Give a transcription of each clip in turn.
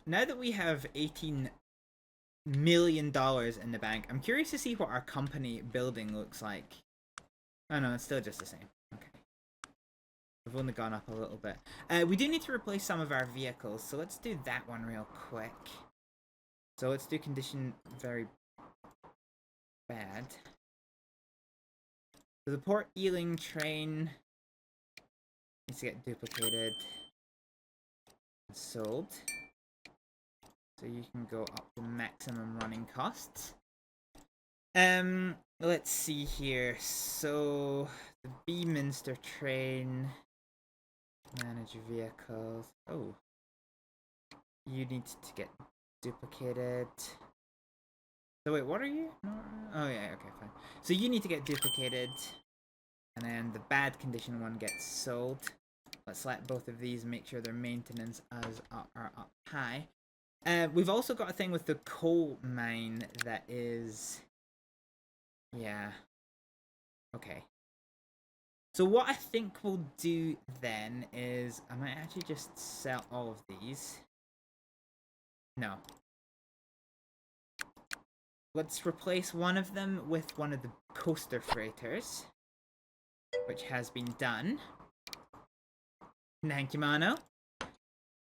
now that we have $18 million in the bank, I'm curious to see what our company building looks like. Oh no, it's still just the same. Okay. We've only gone up a little bit. We do need to replace some of our vehicles, so let's do that one real quick. So let's do condition very bad. So the Port Ealing train needs to get duplicated and sold. So you can go up to maximum running costs. Let's see here. So the Beaminster train, manage vehicles. Oh, you need to get duplicated. So wait, what are you? Oh yeah, okay, fine. So you need to get duplicated, and then the bad condition one gets sold. Let's select both of these and make sure their maintenance are up high. We've also got a thing with the coal mine that is... Yeah. Okay. So what I think we'll do then is... I might actually just sell all of these. No. Let's replace one of them with one of the coaster freighters, which has been done. Thank you, Mano.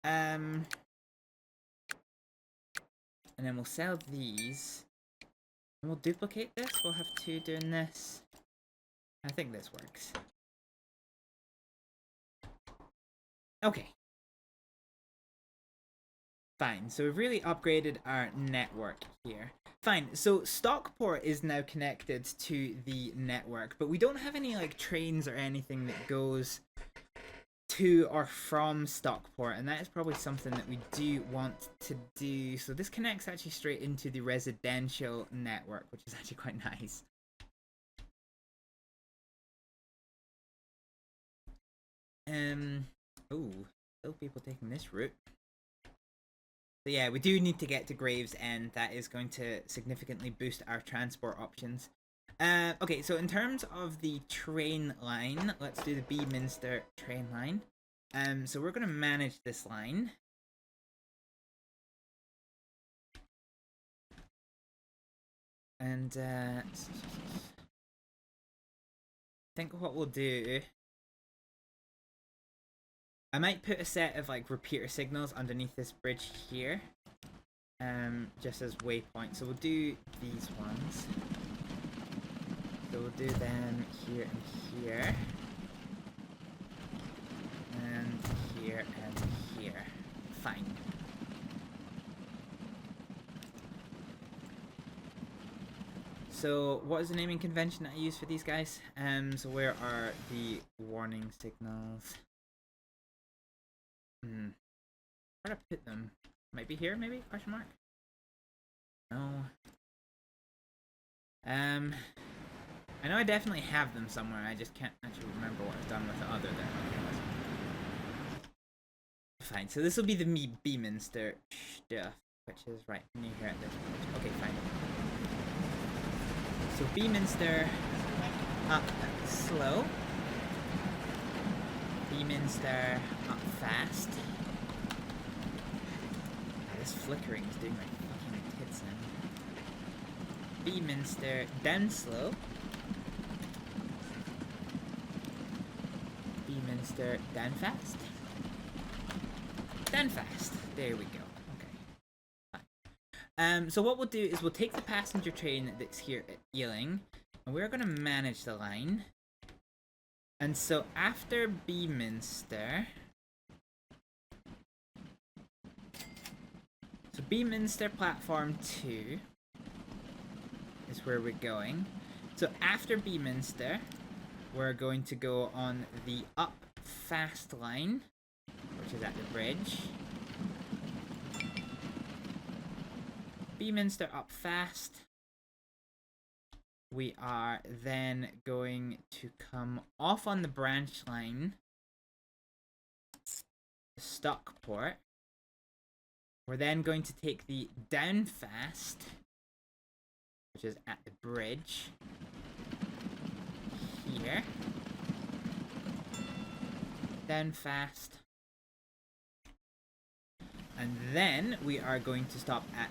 And then we'll sell these. And we'll duplicate this. We'll have two doing this. I think this works. Okay. Fine. So we've really upgraded our network here. Fine. So Stockport is now connected to the network, but we don't have any like trains or anything that goes to or from Stockport, and that is probably something that we do want to do. So this connects actually straight into the residential network, which is actually quite nice. Oh, still people taking this route. So yeah, we do need to get to Gravesend. That is going to significantly boost our transport options. Okay, so in terms of the train line, let's do the Beaminster train line. So we're going to manage this line. And I think what we'll do... I might put a set of like repeater signals underneath this bridge here. Just as waypoints. So we'll do these ones. So we'll do them here and here. And here and here. Fine. So what is the naming convention that I use for these guys? So where are the warning signals? Where do I put them? Might be here, maybe? Question mark? No. I know I definitely have them somewhere. I just can't actually remember what I've done with the other there. Okay, fine. So this will be the Beaminster stuff, which is right near here at this point. Okay, fine. So Beaminster up slow. Beaminster up fast. This flickering is doing my fucking tits in. Beaminster down slow. Beaminster down fast. Down fast. There we go. Okay. Fine. So what we'll do is we'll take the passenger train that's here at Ealing, and we're gonna manage the line. And so after Beaminster... So Beaminster Platform 2 is where we're going. So after Beaminster, we're going to go on the up fast line, which is at the bridge. Beaminster up fast. We are then going to come off on the branch line to Stockport. We're then going to take the down fast, which is at the bridge here. Down fast. And then we are going to stop at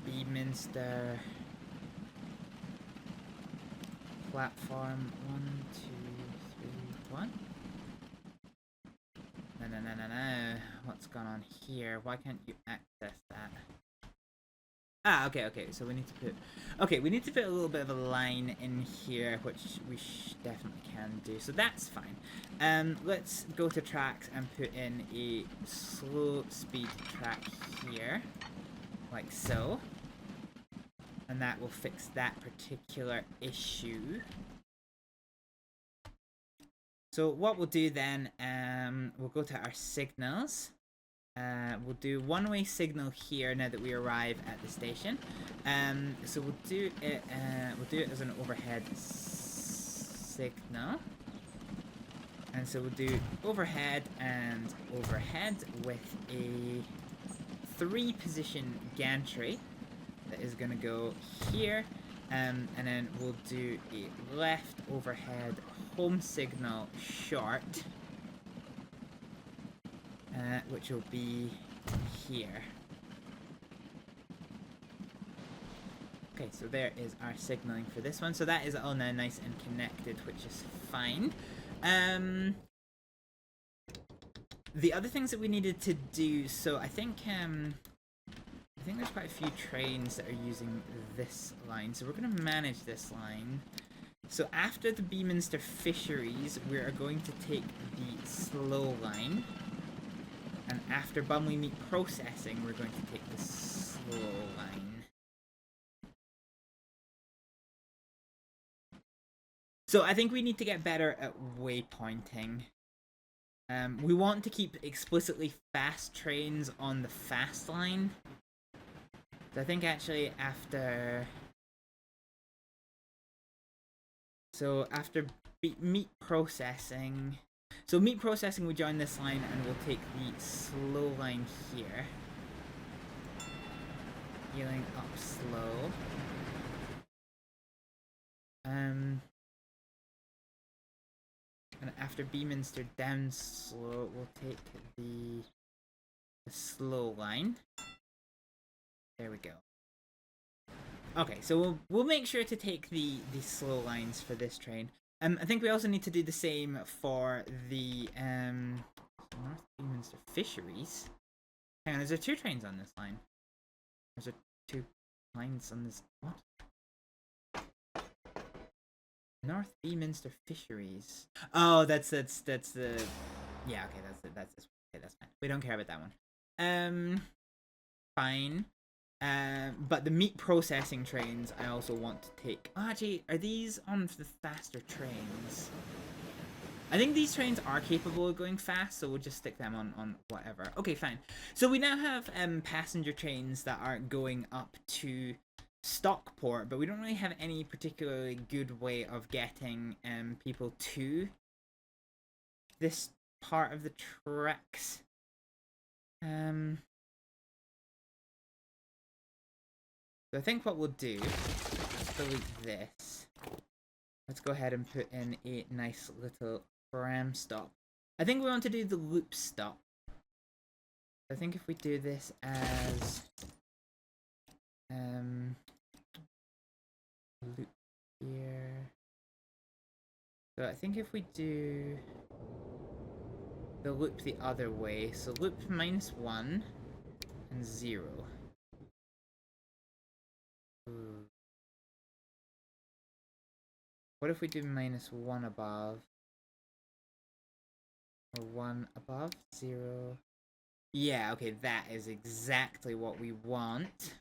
Beaminster platform 1, 2, 3, 1. No. What's going on here? Why can't you access that? Ah, okay. So we need to put... Okay, we need to put a little bit of a line in here, which we definitely can do. So that's fine. Let's go to tracks and put in a slow speed track here. Like so. And that will fix that particular issue. So what we'll do then, we'll go to our signals. We'll do one-way signal here now that we arrive at the station. So we'll do it as an overhead signal. And so we'll do overhead and overhead with a 3-position gantry that is going to go here. And then we'll do a left overhead home signal short, which will be here. Okay, so there is our signaling for this one. So that is all now nice and connected, which is fine. The other things that we needed to do, so I think there's quite a few trains that are using this line, so we're going to manage this line. So after the Beaminster Fisheries, we are going to take the slow line. And after Bumley Meat Processing, we're going to take the slow line. So I think we need to get better at waypointing. We want to keep explicitly fast trains on the fast line. So I think actually after... So after meat processing... So meat processing, we join this line and we'll take the slow line here. Healing up slow. And after Beaminster down slow, we'll take the slow line. There we go. Okay, so we'll make sure to take the slow lines for this train. I think we also need to do the same for the North Beaminster Fisheries. Hang on, is there 2 trains on this line? Is there 2 lines on this? What? North Beaminster Fisheries. Oh, that's the... Yeah, okay, that's this one. Okay, that's fine. We don't care about that one. Fine. But the meat processing trains I also want to take. Oh, actually, are these on the faster trains? I think these trains are capable of going fast, so we'll just stick them on whatever. Okay, fine. So we now have passenger trains that are going up to Stockport, but we don't really have any particularly good way of getting people to this part of the tracks. So I think what we'll do, let's delete this. Let's go ahead and put in a nice little tram stop. I think we want to do the loop stop. I think if we do this as loop here. So I think if we do the loop the other way, so loop -1 and 0. Ooh. What if we do -1 above? Or 1 above? 0. Yeah, okay, that is exactly what we want.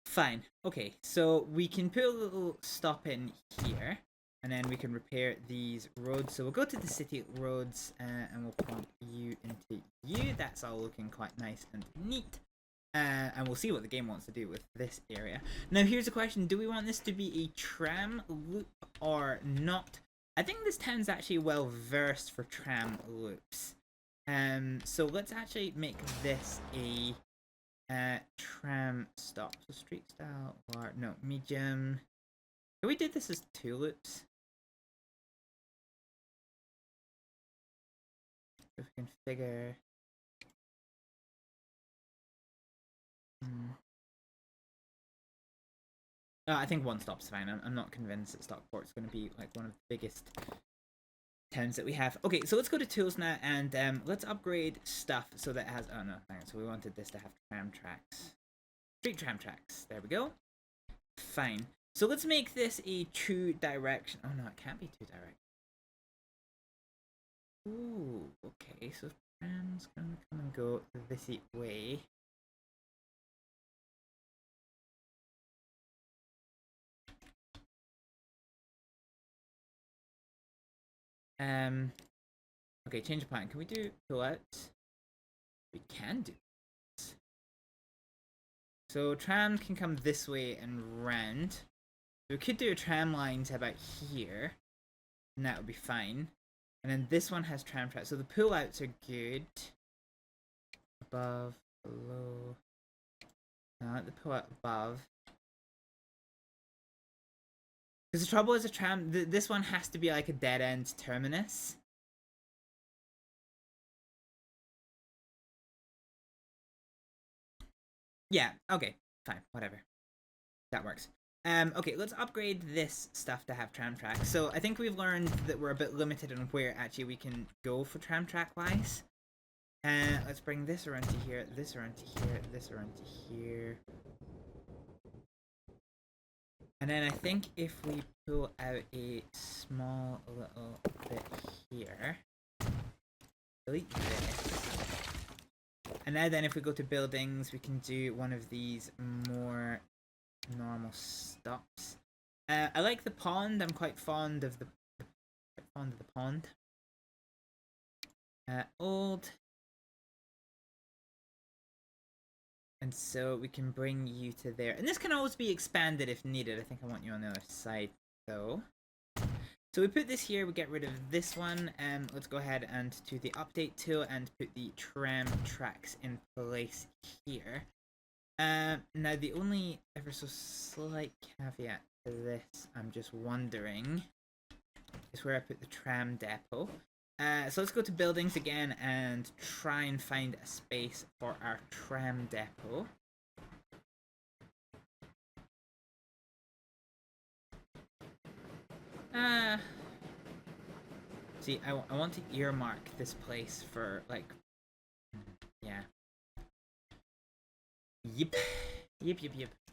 Fine. Okay, so we can put a little stop in here. And then we can repair these roads. So we'll go to the city roads and we'll plump you into you. That's all looking quite nice and neat. And we'll see what the game wants to do with this area. Now here's a question. Do we want this to be a tram loop or not? I think this town's actually well versed for tram loops. So let's actually make this a tram stop. So street style or no, medium. Can we do this as 2 loops? If we can figure... Oh, I think 1 stop's fine. I'm not convinced that Stockport's going to be like one of the biggest towns that we have. Okay, so let's go to tools now and let's upgrade stuff so that it has... Oh no, hang on. So we wanted this to have tram tracks. Street tram tracks. There we go. Fine. So let's make this a 2 direction. Oh no, it can't be 2 direct. Ooh, okay. So tram's gonna come and go this way. Okay, change of plan. Can we do pull out? We can do it. So tram can come this way and round. So we could do a tram line to about here, and that would be fine. And then this one has tram tracks. So the pull outs are good. Above, below. No, I like the pull out above. Because the trouble is a tram. This one has to be like a dead end terminus. Yeah, okay, fine, whatever. That works. Okay, let's upgrade this stuff to have tram tracks. So I think we've learned that we're a bit limited on where actually we can go for tram track wise. Let's bring this around to here, this around to here, this around to here. And then I think if we pull out a small little bit here, delete this. And now then if we go to buildings, we can do one of these more normal stops. I like the pond. I'm quite fond of the pond. Old. And so we can bring you to there. And this can always be expanded if needed. I think I want you on the other side though. So we put this here, we get rid of this one, and let's go ahead and do the update tool and put the tram tracks in place here. Now the only ever so slight caveat to this, I'm just wondering, is where I put the tram depot. So let's go to buildings again and try and find a space for our tram depot. See, I want to earmark this place for, like, yeah. Yep.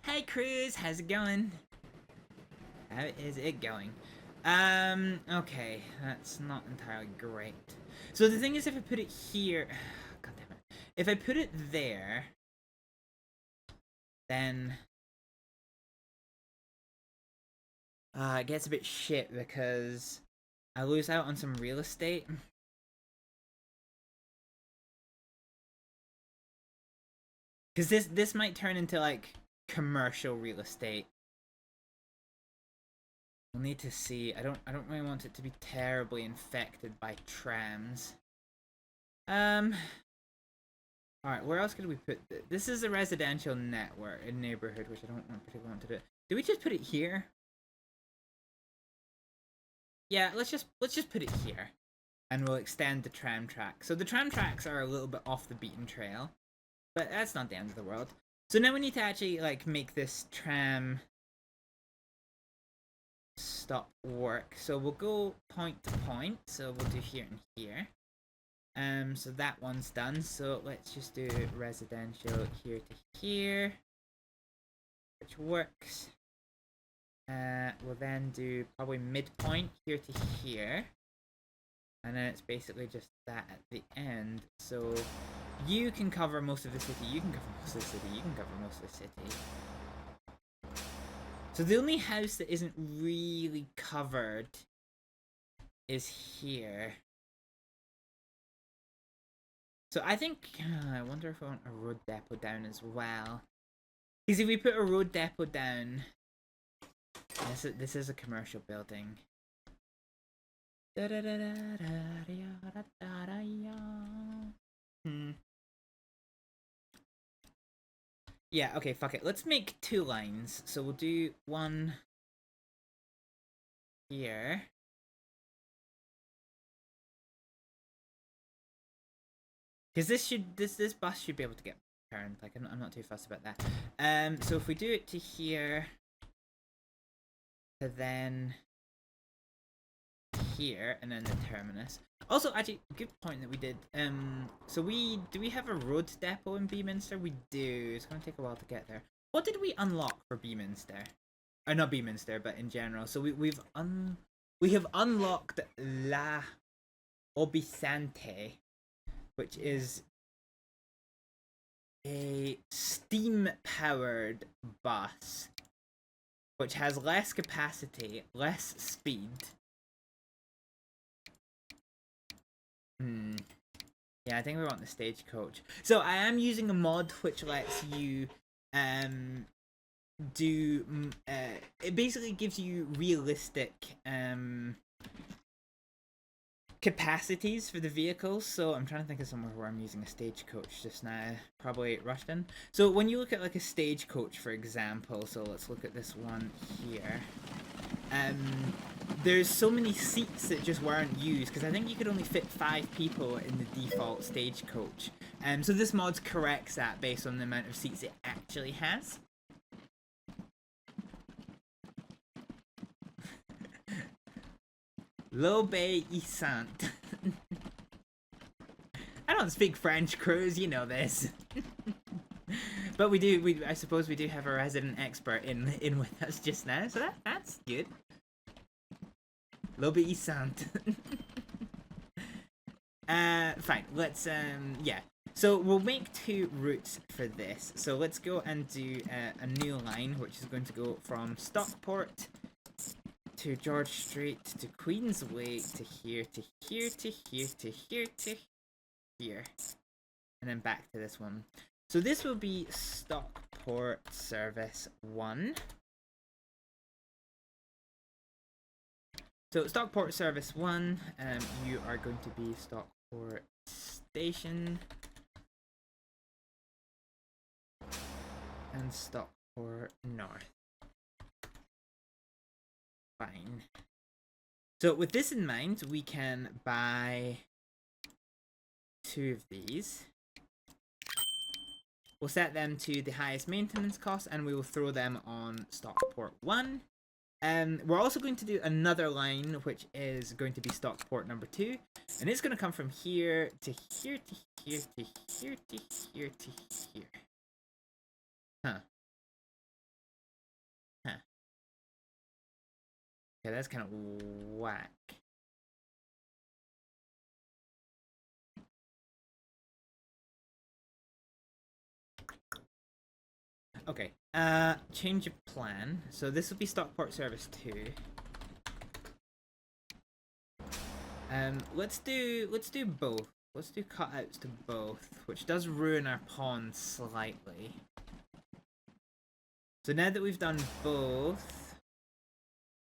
Hey, Cruz, how's it going? How is it going? Okay, that's not entirely great. So the thing is, if I put it here... God damn it. If I put it there... Then... it gets a bit shit because I lose out on some real estate. Because this might turn into, like, commercial real estate. We'll need to see. I don't really want it to be terribly infected by trams. Alright, where else could we put this? This is a residential network in neighborhood, which I don't particularly want to do. Do we just put it here? Yeah, let's just put it here. And we'll extend the tram track. So the tram tracks are a little bit off the beaten trail. But that's not the end of the world. So now we need to actually, like, make this tram stop work. So we'll go point to point. So we'll do here and here. So that one's done. So let's just do residential here to here, which works. We'll then do probably midpoint here to here. And then it's basically just that at the end. So you can cover most of the city, you can cover most of the city, you can cover most of the city. So the only house that isn't really covered is here. So I think, I wonder if I want a road depot down as well. Because if we put a road depot down, this is a commercial building. Yeah, okay, fuck it. Let's make 2 lines. So we'll do one here. Because this bus should be able to get turned. Like I'm not too fussed about that. So if we do it to here, to then here, and then the terminus. Also, actually, good point that we did. So do we have a road depot in Beaminster? We do. It's gonna take a while to get there. What did we unlock for Beaminster? Or not Beaminster, but in general. So we have unlocked La Obisante, which is a steam-powered bus, which has less capacity, less speed. Yeah, I think we want the stagecoach. So I am using a mod which lets you it basically gives you realistic capacities for the vehicles. So I'm trying to think of somewhere where I'm using a stagecoach just now. Probably Rushden. So when you look at like a stagecoach, for example, so let's look at this one here. There's so many seats that just weren't used because I think you could only fit 5 people in the default stagecoach. So this mod corrects that based on the amount of seats it actually has. L'Aube Isante. I don't speak French, Cruz, you know this. But I suppose we do have a resident expert in with us just now, so that's good. L'Aube Isante. Fine, let's, yeah. So we'll make 2 routes for this. So let's go and do a new line, which is going to go from Stockport to George Street to Queensway to here to here to here to here to here. And then back to this one. So this will be Stockport Service 1. So Stockport Service 1, you are going to be Stockport Station and Stockport North. Fine. So with this in mind, we can buy 2 of these. We'll set them to the highest maintenance cost and we will throw them on Stockport 1. We're also going to do another line, which is going to be Stockport number 2. And it's going to come from here to here to here to here to here to here. Huh. Okay, that's kind of whack. Okay, change of plan. So this will be Stockport Service 2. Let's do both. Let's do cutouts to both, which does ruin our pawns slightly. So now that we've done both,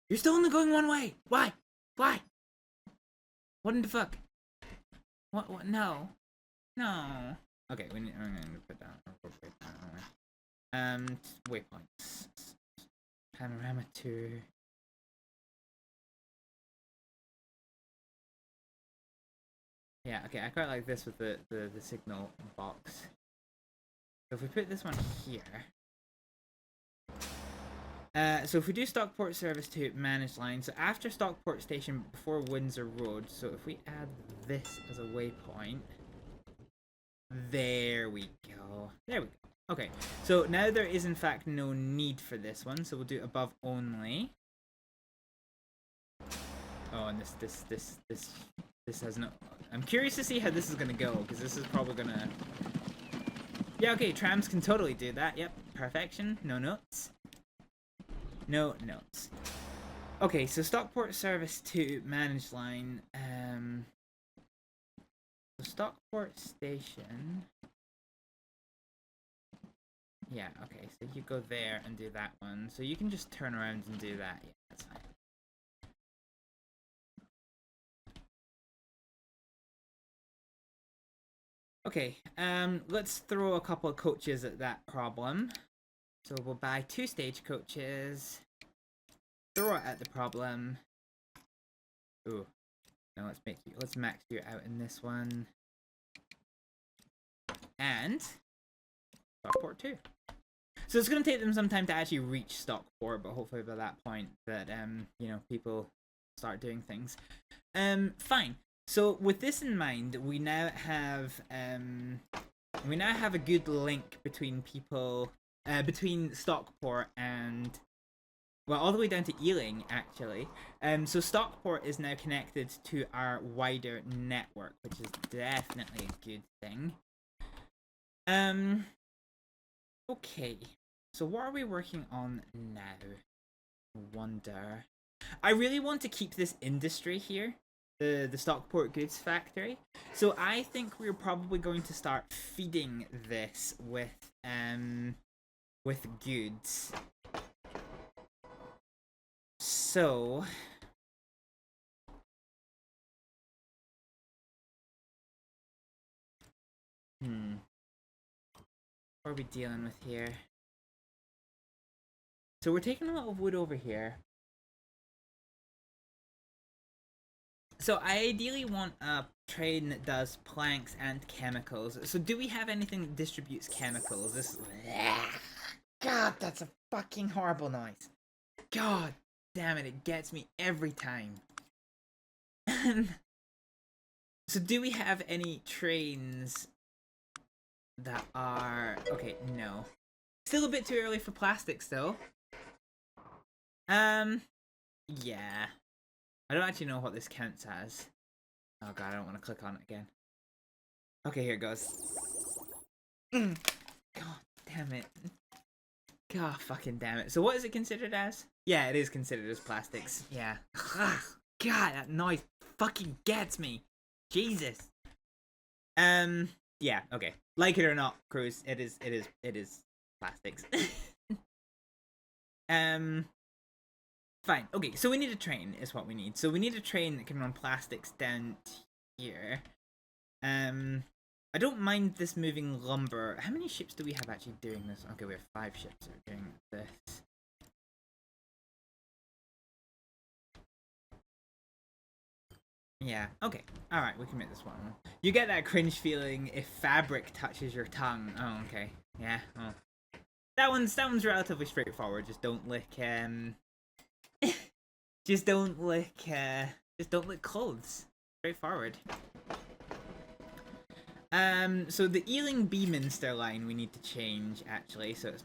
you're still only going one way. Why? Why? What in the fuck? What? No. No. Okay, we're going to put down. Waypoints. Panorama 2. Yeah, okay, I quite like this with the signal box. So if we put this one here. So if we do Stockport Service 2 managed line, so after Stockport Station before Windsor Road, so if we add this as a waypoint. There we go. There we go. Okay, so now there is in fact no need for this one, so we'll do above only. Oh, and this has no. I'm curious to see how this is gonna go, because this is probably gonna. Yeah, okay, trams can totally do that. Yep, perfection. No notes. No notes. Okay, so Stockport Service 2 managed line. So Stockport Station. Yeah, okay, so you go there and do that one. So you can just turn around and do that. Yeah, that's fine. Okay, let's throw a couple of coaches at that problem. So we'll buy 2 stagecoaches. Throw it at the problem. Ooh. Now let's max you out in this one. And Stockport too. So it's gonna take them some time to actually reach Stockport, but hopefully by that point that you know, people start doing things. Fine. So with this in mind, we now have a good link between people between Stockport and, well, all the way down to Ealing, actually. So Stockport is now connected to our wider network, which is definitely a good thing. Okay. So what are we working on now? Wonder. I really want to keep this industry here, the Stockport goods factory. So I think we're probably going to start feeding this with goods. So what are we dealing with here? So we're taking a lot of wood over here. So I ideally want a train that does planks and chemicals. So do we have anything that distributes chemicals? This God, that's a fucking horrible noise. God damn it, it gets me every time. So do we have any trains that are... Okay, no. Still a bit too early for plastics though. Yeah. I don't actually know what this counts as. Oh god, I don't want to click on it again. Okay, here it goes. God damn it. God fucking damn it. So what is it considered as? Yeah, it is considered as plastics. Yeah. God, that noise fucking gets me. Jesus. Yeah, okay. Like it or not, Cruz, it is plastics. Fine. Okay, so we need a train is what we need. So we need a train that can run plastics down here. I don't mind this moving lumber. How many ships do we have actually doing this? Okay, we have 5 ships that are doing this. Yeah, okay. Alright, we can make this one. You get that cringe feeling if fabric touches your tongue. Oh, okay. Yeah, oh. That one's relatively straightforward. Just don't lick just don't lick clothes. Straightforward. So the Ealing Beaminster line we need to change actually, so it's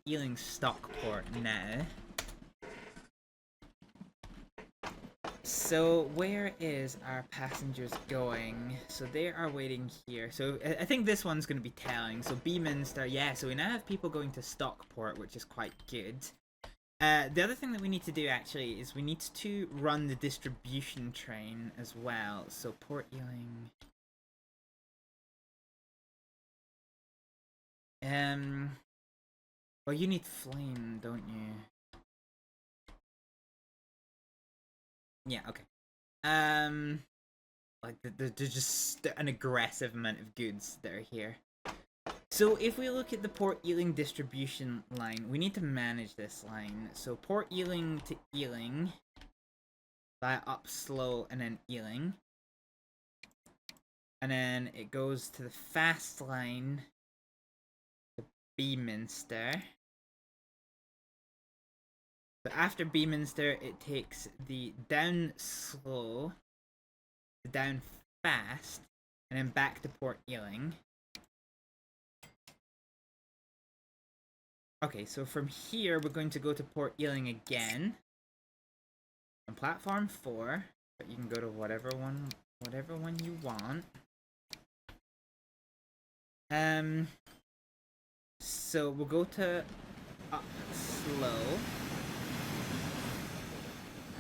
Ealing Stockport now. So where is our passengers going? So they are waiting here. So I think this one's going to be telling. So Beaminster, yeah. So we now have people going to Stockport, which is quite good. The other thing that we need to do actually is we need to run the distribution train as well. So Port Ealing. Well, you need flame, don't you? Yeah, okay. Like there's just an aggressive amount of goods that are here. So if we look at the Port Ealing distribution line, we need to manage this line. So Port Ealing to Ealing, via Upslow and then Ealing. And then it goes to the fast line to Beaminster. So after Beaminster, it takes the down slow, the down fast, and then back to Port Ealing. Okay, so from here, we're going to go to Port Ealing again. On platform 4, but you can go to whatever one you want. So we'll go to Upslow.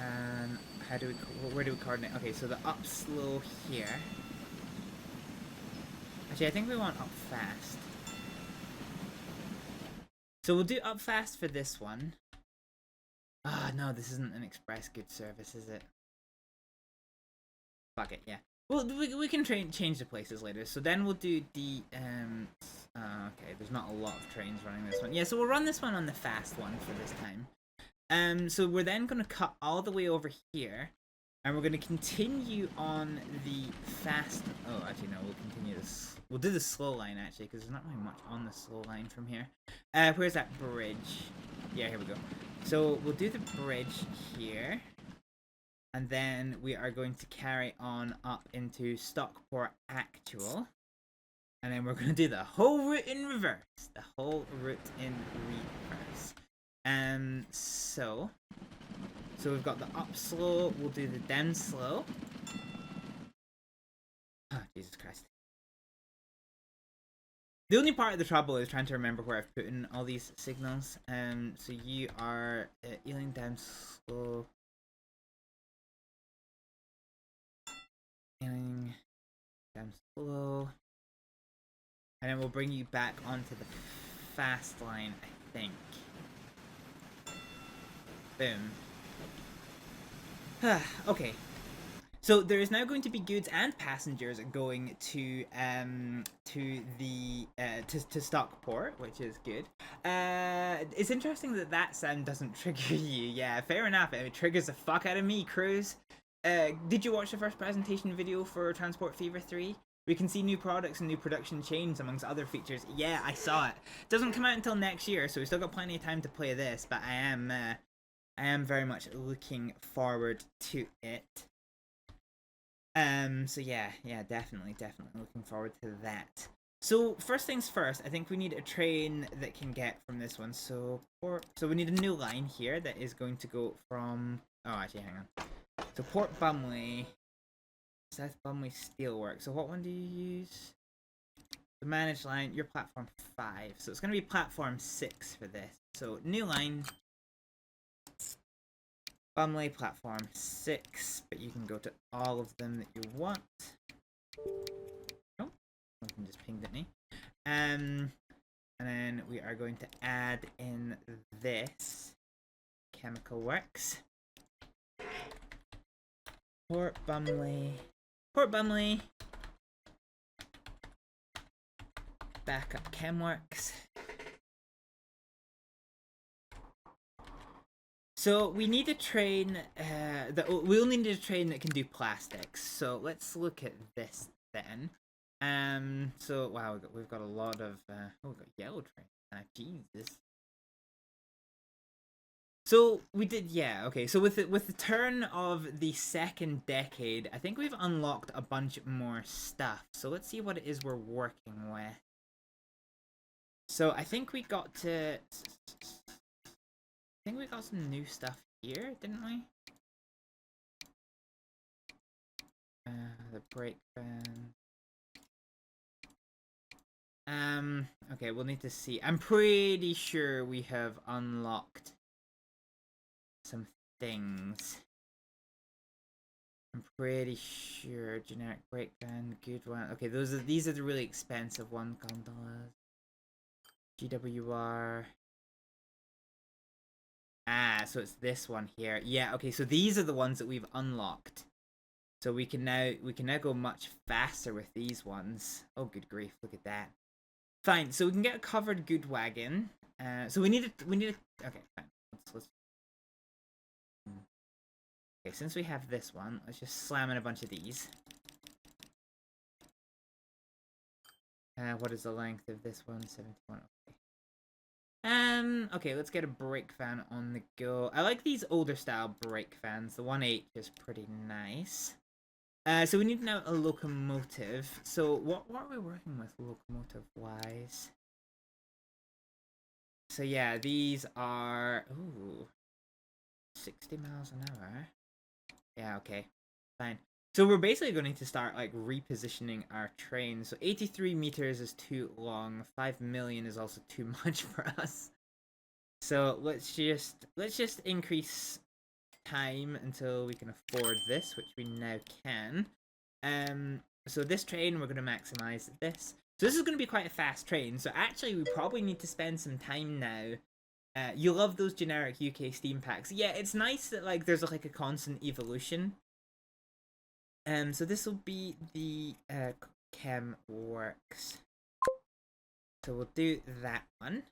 And where do we coordinate? Okay, so the Upslow here. Actually, I think we want up fast. So we'll do up fast for this one. Ah, no, this isn't an express goods service, is it? Fuck it, yeah. Well, we can change the places later. So then we'll do the okay, there's not a lot of trains running this one. Yeah, so we'll run this one on the fast one for this time. So we're then gonna cut all the way over here, And we're going to continue on the fast... Oh, actually, no, we'll continue this... We'll do the slow line, actually, because there's not really much on the slow line from here. Where's that bridge? Yeah, here we go. So, we'll do the bridge here. And then we are going to carry on up into Stockport Actual. And then we're going to do the whole route in reverse. The whole route in reverse. So we've got the up slow, we'll do the down slow. Oh, Jesus Christ. The only part of the trouble is trying to remember where I've put in all these signals. So you are Ealing down slow. Ealing down slow. And then we'll bring you back onto the fast line, I think. Boom. Okay, so there is now going to be goods and passengers going to Stockport, which is good. It's interesting that sound doesn't trigger you. Yeah, fair enough. It triggers the fuck out of me, Cruz. Did you watch the first presentation video for Transport Fever 3? We can see new products and new production chains amongst other features. Yeah, I saw it. It doesn't come out until next year, so we still got plenty of time to play this. But I am very much looking forward to it. So yeah, definitely looking forward to that. So first things first, I think we need a train that can get from this one. So we need a new line here that is going to go from... Oh, actually, hang on. So Port Bumley, South Bumley Steelworks. So what one do you use? The managed line, your platform 5. So it's going to be platform 6 for this. So new line... Bumley platform 6, but you can go to all of them that you want. Oh, something just pinged at me. And then we are going to add in this chemical works. Port Bumley, backup chemworks. So we need a train we only need a train that can do plastics. So let's look at this then. So wow, we've got a lot of we've got yellow train. Jesus. So we did, yeah, okay. So with the turn of the second decade, I think we've unlocked a bunch more stuff. So let's see what it is we're working with. So I think we got to... I think we got some new stuff here, didn't we? The brake van. Okay, we'll need to see. I'm pretty sure we have unlocked some things. I'm pretty sure. Generic brake van, good one. Okay, these are the really expensive one. Gondolas. GWR. Ah, so it's this one here. Yeah, okay, so these are the ones that we've unlocked. So we can now go much faster with these ones. Oh, good grief, look at that. Fine, so we can get a covered good wagon. So we need a... Okay, fine. Let's... Okay, since we have this one, let's just slam in a bunch of these. What is the length of this one? 71. Okay. Okay, let's get a brake van on the go. I like these older style brake vans. The 1.8 is pretty nice. So we need now a locomotive. So what are we working with locomotive wise? So yeah, these are 60 miles an hour. Yeah, okay. Fine. So we're basically going to start like repositioning our train. So 83 meters is too long. 5 million is also too much for us. So let's just increase time until we can afford this, which we now can. So this train, we're going to maximize this. So this is going to be quite a fast train. So actually, we probably need to spend some time now. You love those generic UK Steam packs. Yeah, it's nice that like there's like a constant evolution. So this will be the chem works. So we'll do that one.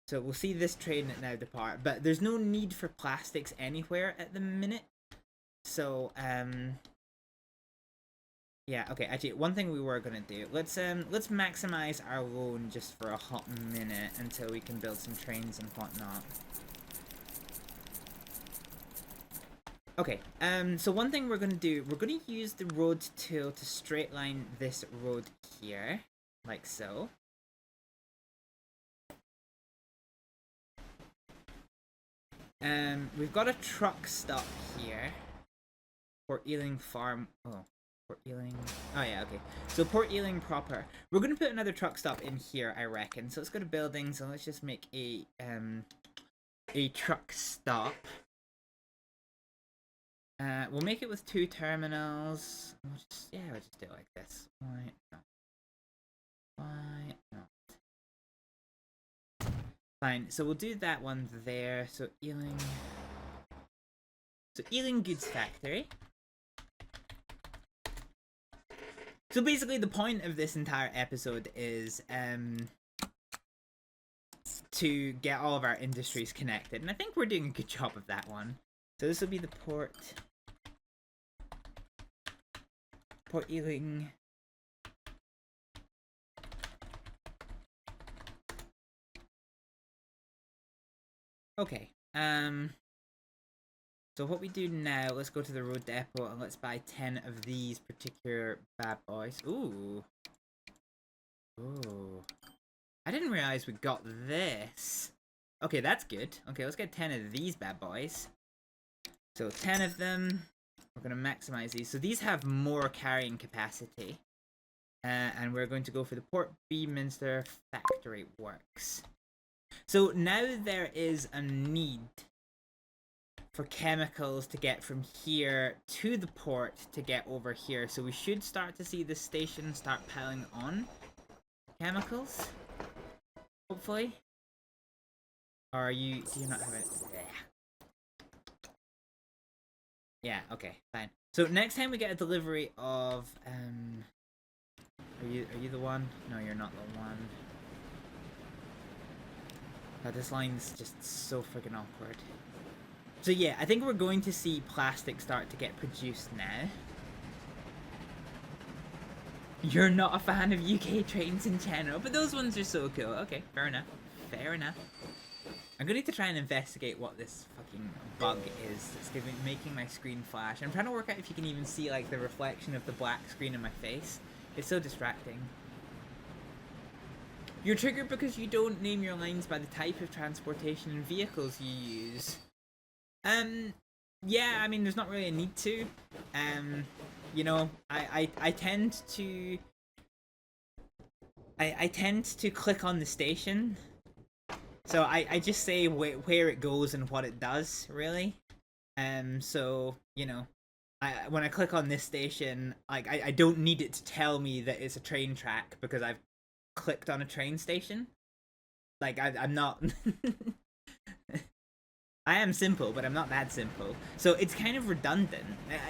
So we'll see this train now depart, but there's no need for plastics anywhere at the minute. So, yeah, okay, actually, one thing we were gonna do, let's maximize our loan just for a hot minute until we can build some trains and whatnot. Okay, so one thing we're gonna do, we're gonna use the road tool to straight line this road here, like so. We've got a truck stop here. Port Ealing Farm, oh, Port Ealing, oh yeah, okay. So Port Ealing proper. We're gonna put another truck stop in here, I reckon. So let's go to buildings and let's just make a truck stop. We'll make it with 2 terminals. We'll just do it like this. Why not? Why not? Fine. So we'll do that one there. So Ealing. So Ealing Goods Factory. So basically, the point of this entire episode is to get all of our industries connected, and I think we're doing a good job of that one. So this will be the Port Ealing. Okay. So what we do now, let's go to the road depot and let's buy 10 of these particular bad boys. Ooh. Ooh. I didn't realize we got this. Okay, that's good. Okay, let's get 10 of these bad boys. So 10 of them. We're going to maximize these. So these have more carrying capacity. And we're going to go for the Port Beaminster Factory Works. So now there is a need for chemicals to get from here to the port to get over here. So we should start to see the station start piling on chemicals. Hopefully. Or do you not have it? Yeah, okay, fine. So next time we get a delivery of are you the one? No, you're not the one. God, this line's just so freaking awkward. So yeah, I think we're going to see plastic start to get produced now. You're not a fan of UK trains in general, but those ones are so cool. Okay, fair enough. Fair enough. I'm gonna need to try and investigate what this fucking bug is that's making my screen flash. I'm trying to work out if you can even see like the reflection of the black screen in my face. It's so distracting. You're triggered because you don't name your lines by the type of transportation and vehicles you use. Yeah, I mean, there's not really a need to. You know, I tend to... I tend to click on the station. So I just say where it goes and what it does, really. So, you know, when I click on this station, like, I don't need it to tell me that it's a train track because I've clicked on a train station. Like, I'm not... I am simple, but I'm not that simple. So it's kind of redundant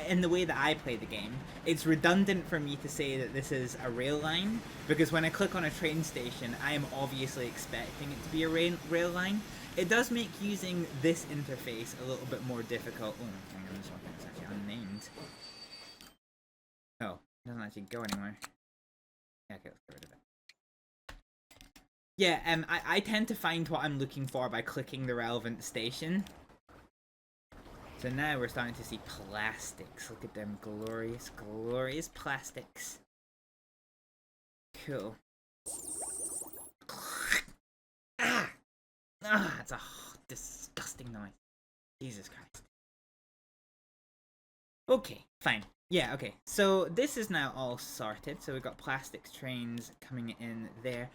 in the way that I play the game. It's redundant for me to say that this is a rail line, because when I click on a train station, I am obviously expecting it to be a rail line. It does make using this interface a little bit more difficult. Oh, hang on, this one is actually unnamed. Oh, it doesn't actually go anywhere. Yeah, okay, let's get rid of it. Yeah, I tend to find what I'm looking for by clicking the relevant station. So now we're starting to see plastics. Look at them glorious, glorious plastics. Cool. Ah! Ah, it's a disgusting noise. Jesus Christ. Okay, fine. Yeah, okay. So this is now all sorted. So we've got plastics trains coming in there.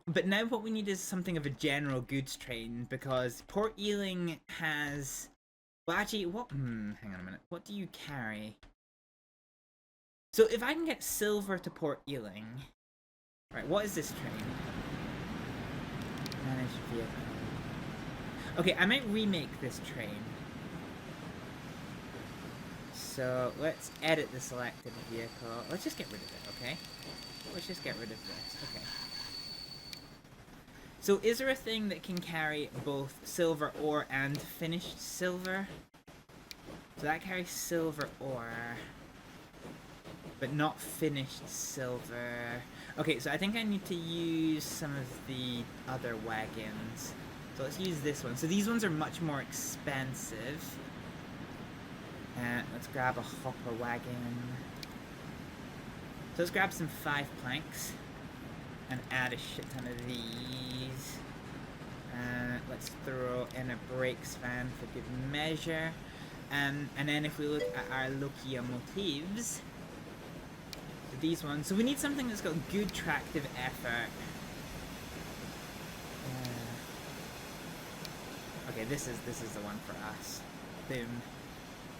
But now what we need is something of a general goods train, because Port Ealing has... Well, actually, what... hang on a minute. What do you carry? So if I can get silver to Port Ealing... Right, what is this train? Managed vehicle. Okay, I might remake this train. So let's edit the selected vehicle. Let's just get rid of it, okay? Let's just get rid of this, okay. So is there a thing that can carry both silver ore and finished silver? So that carries silver ore, but not finished silver. Okay, so I think I need to use some of the other wagons. So let's use this one. So these ones are much more expensive. Let's grab a hopper wagon. So let's grab some 5 planks and add a shit ton of these. Let's throw in a brakes fan for good measure. And then if we look at our locomotives, these ones. So we need something that's got good tractive effort. Okay, this is the one for us. Boom.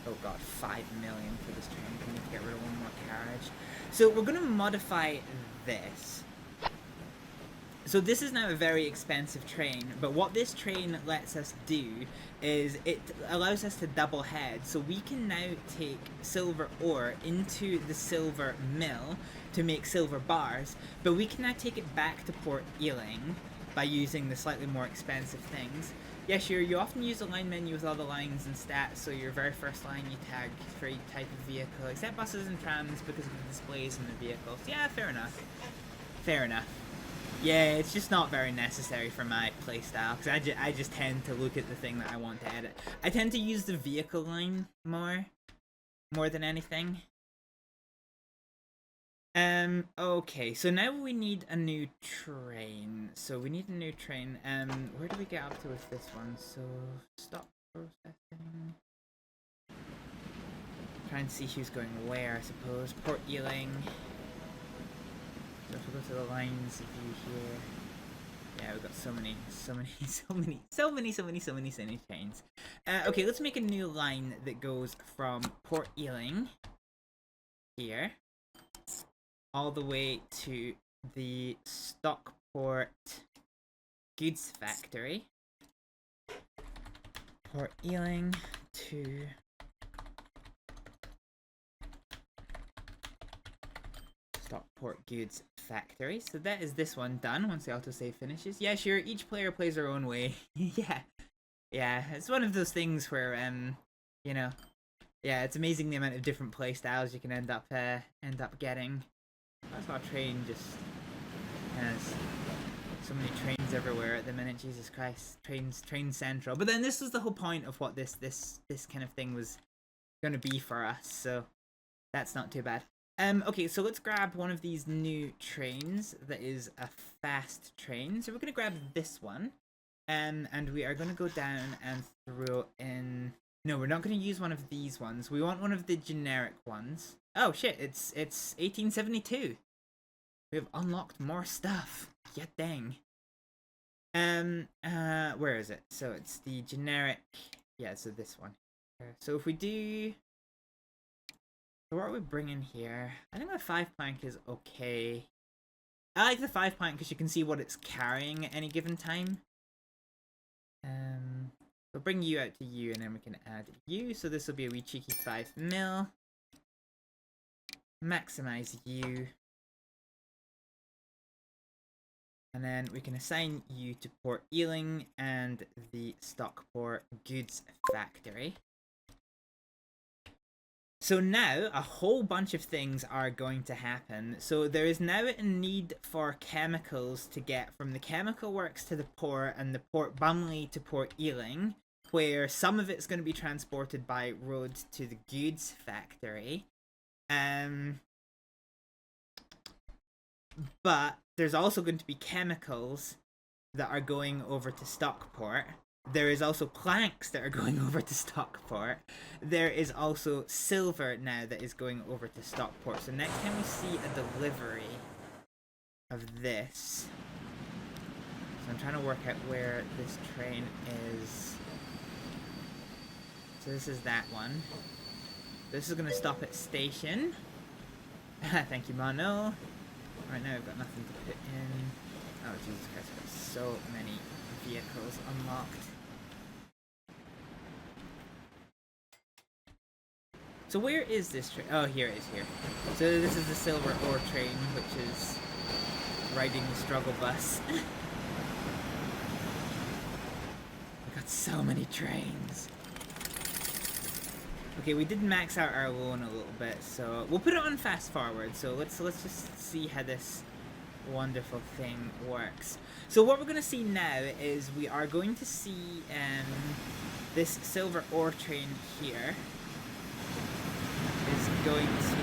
Oh god, 5 million for this train. We need to get rid of one more carriage. So we're going to modify this. So this is now a very expensive train, but what this train lets us do is it allows us to double head. So we can now take silver ore into the silver mill to make silver bars, but we can now take it back to Port Ealing by using the slightly more expensive things. Yeah, sure, you often use the line menu with all the lines and stats, so your very first line you tag for each type of vehicle, except buses and trams because of the displays in the vehicles. Yeah, fair enough. Fair enough. Yeah, it's just not very necessary for my playstyle, because I just tend to look at the thing that I want to edit. I tend to use the vehicle line more than anything. Okay, so now we need a new train. So we need a new train. Where do we get up to with this one? So, stop processing. Try and see who's going where, I suppose. Port Ealing. So if we go to the lines view here, yeah, we've got so many trains. Okay, let's make a new line that goes from Port Ealing here all the way to the Stockport goods factory. Port Ealing to Stockport goods factory. So that is this one done once the autosave finishes. Yeah, sure, each player plays their own way. Yeah, it's one of those things where you know, yeah, it's amazing the amount of different play styles you can end up getting. That's our train just has so many trains everywhere at the minute. Jesus Christ, train central. But then this was the whole point of what this kind of thing was going to be for us, so that's not too bad. Okay, so let's grab one of these new trains that is a fast train. So we're going to grab this one, and we are going to go down and throw in... No, we're not going to use one of these ones. We want one of the generic ones. Oh shit, it's 1872. We have unlocked more stuff. Yeah, dang. Where is it? So it's the generic... Yeah, so this one. So if we do... So what are we bringing here? I think my 5 plank is okay. I like the 5 plank because you can see what it's carrying at any given time. We'll bring you out to you, and then we can add you. So this will be a wee cheeky 5 mil. Maximize you. And then we can assign you to Port Ealing and the Stockport goods factory. So now a whole bunch of things are going to happen. So there is now a need for chemicals to get from the chemical works to the port, and the Port Bumley to Port Ealing, where some of it's going to be transported by road to the goods factory. But there's also going to be chemicals that are going over to Stockport. There is also planks that are going over to Stockport. There is also silver now that is going over to Stockport. So next time we see a delivery of this... So I'm trying to work out where this train is. So this is that one. This is going to stop at station. Thank you, Mono. Right now I've got nothing to put in. Oh Jesus Christ, I've got so many vehicles unlocked. So where is this train? Oh, here it is, here. So this is the silver ore train, which is riding the struggle bus. I've got so many trains. Okay, we did max out our loan a little bit, so we'll put it on fast forward. So let's just see how this wonderful thing works. So what we're going to see now is we are going to see this silver ore train here is going to...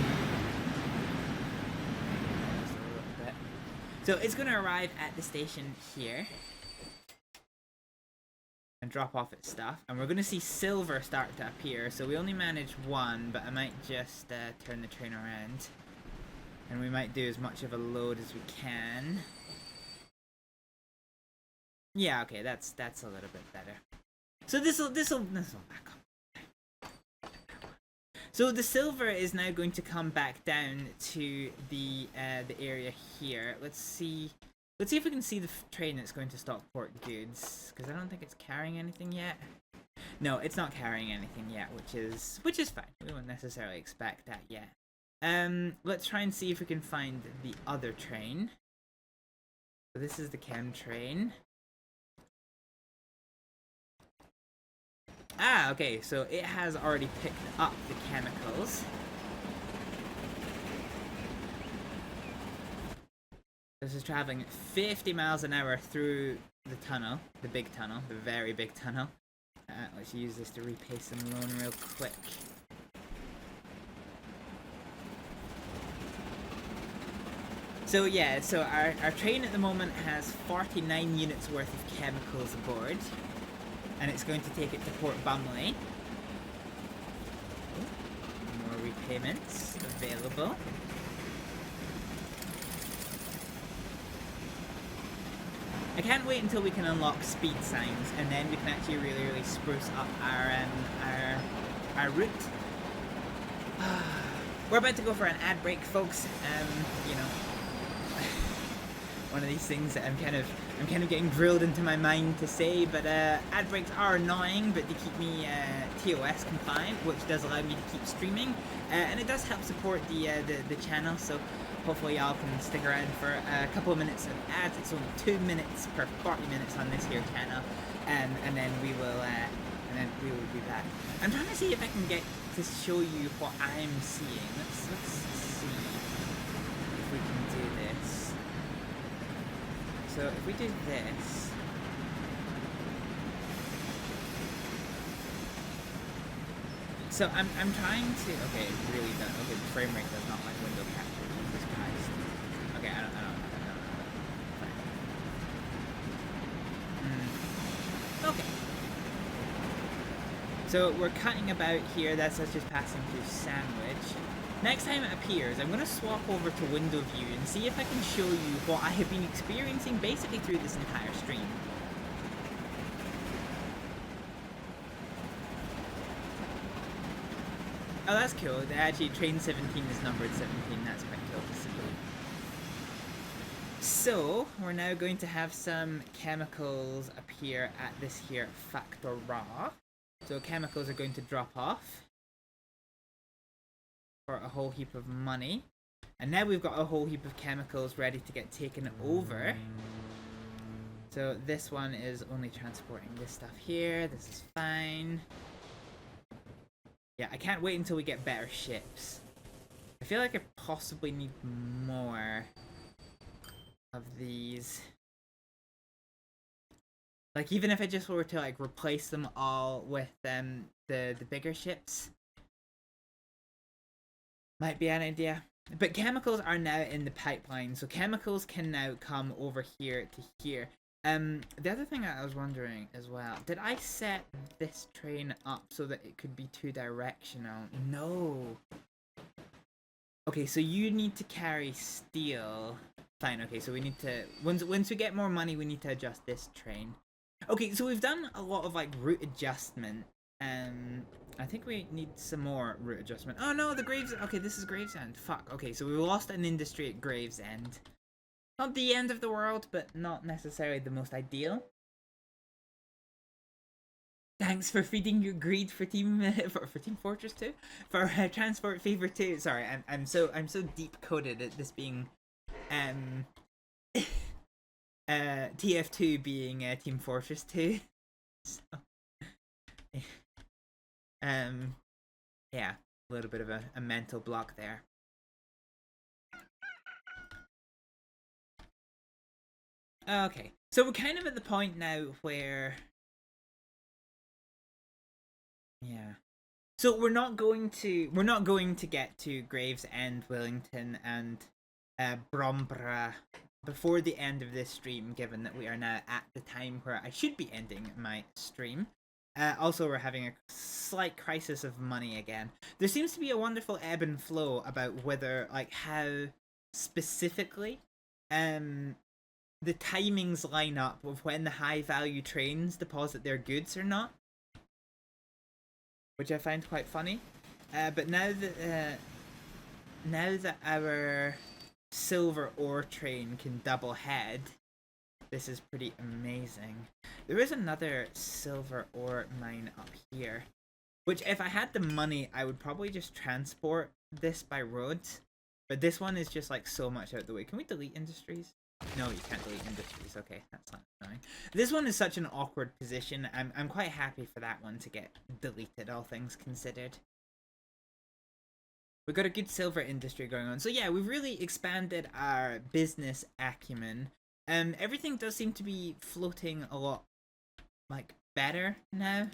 So it's going to arrive at the station here and drop off its stuff, and we're going to see silver start to appear. So we only managed one, but I might just turn the train around, and we might do as much of a load as we can. Yeah, okay, that's a little bit better. So this'll back up. So the silver is now going to come back down to the area here. Let's see if we can see the train that's going to Stockport goods, because I don't think it's carrying anything yet. No, it's not carrying anything yet, which is fine. We won't necessarily expect that yet. Let's try and see if we can find the other train. So this is the chem train. Ah, okay, so it has already picked up the chemicals. This is traveling 50 miles an hour through the tunnel, the big tunnel, the very big tunnel. Let's use this to repay some loan real quick. So yeah, so our train at the moment has 49 units worth of chemicals aboard. And it's going to take it to Port Bumley. More repayments available. I can't wait until we can unlock speed signs, and then we can actually really spruce up our route. We're about to go for an ad break, folks. You know, one of these things that I'm kind of getting drilled into my mind to say, but ad breaks are annoying, but they keep me TOS compliant, which does allow me to keep streaming, and it does help support the channel. So hopefully y'all can stick around for a couple of minutes of ads. It's only 2 minutes per 40 minutes on this here channel, and then we will be back. I'm trying to see if I can get to show you what I'm seeing. Let's see if we can do this. So if we do this, so I'm trying to, okay, it really does, okay, the frame rate does not like window capture, Jesus Christ. Okay, I don't know. Okay. So we're cutting about here, that's us just passing through Sandwich. Next time it appears, I'm going to swap over to window view and see if I can show you what I have been experiencing basically through this entire stream. Oh, that's cool. Actually, train 17 is numbered 17. That's quite cool to see. So, we're now going to have some chemicals appear at this here factory. So chemicals are going to drop off for a whole heap of money. And now we've got a whole heap of chemicals ready to get taken over. So this one is only transporting this stuff here. This is fine. Yeah, I can't wait until we get better ships. I feel like I possibly need more of these. Like, even if I just were to, like, replace them all with the bigger ships. Might be an idea. But chemicals are now in the pipeline, so chemicals can now come over here to here. The other thing I was wondering as well, did I set this train up so that it could be 2-directional? No. Okay, so you need to carry steel. Fine, okay, so we need to, once we get more money, we need to adjust this train. Okay, so we've done a lot of, like, route adjustment. I think we need some more route adjustment. Oh no, the Gravesend. Okay, this is Gravesend. Fuck. Okay, so we lost an industry at Gravesend. Not the end of the world, but not necessarily the most ideal. Thanks for feeding your greed for Team Fortress 2, for Transport Fever 2. Sorry, I'm so deep coded at this being TF2 being Team Fortress 2. So, yeah, a little bit of a mental block there. Okay, so we're kind of at the point now where, yeah. So we're not going to get to Gravesend, Wellington, and Bromborough before the end of this stream, given that we are now at the time where I should be ending my stream. Also, we're having a slight crisis of money again. There seems to be a wonderful ebb and flow about whether, like, how specifically the timings line up of when the high value trains deposit their goods or not, which I find quite funny. But now that our silver ore train can double head, this is pretty amazing. There is another silver ore mine up here, which if I had the money, I would probably just transport this by road. But this one is just like so much out the way. Can we delete industries? No, you can't delete industries. Okay, that's not annoying. This one is such an awkward position. I'm quite happy for that one to get deleted, all things considered. We've got a good silver industry going on. So yeah, we've really expanded our business acumen. Everything does seem to be floating a lot, like, better now.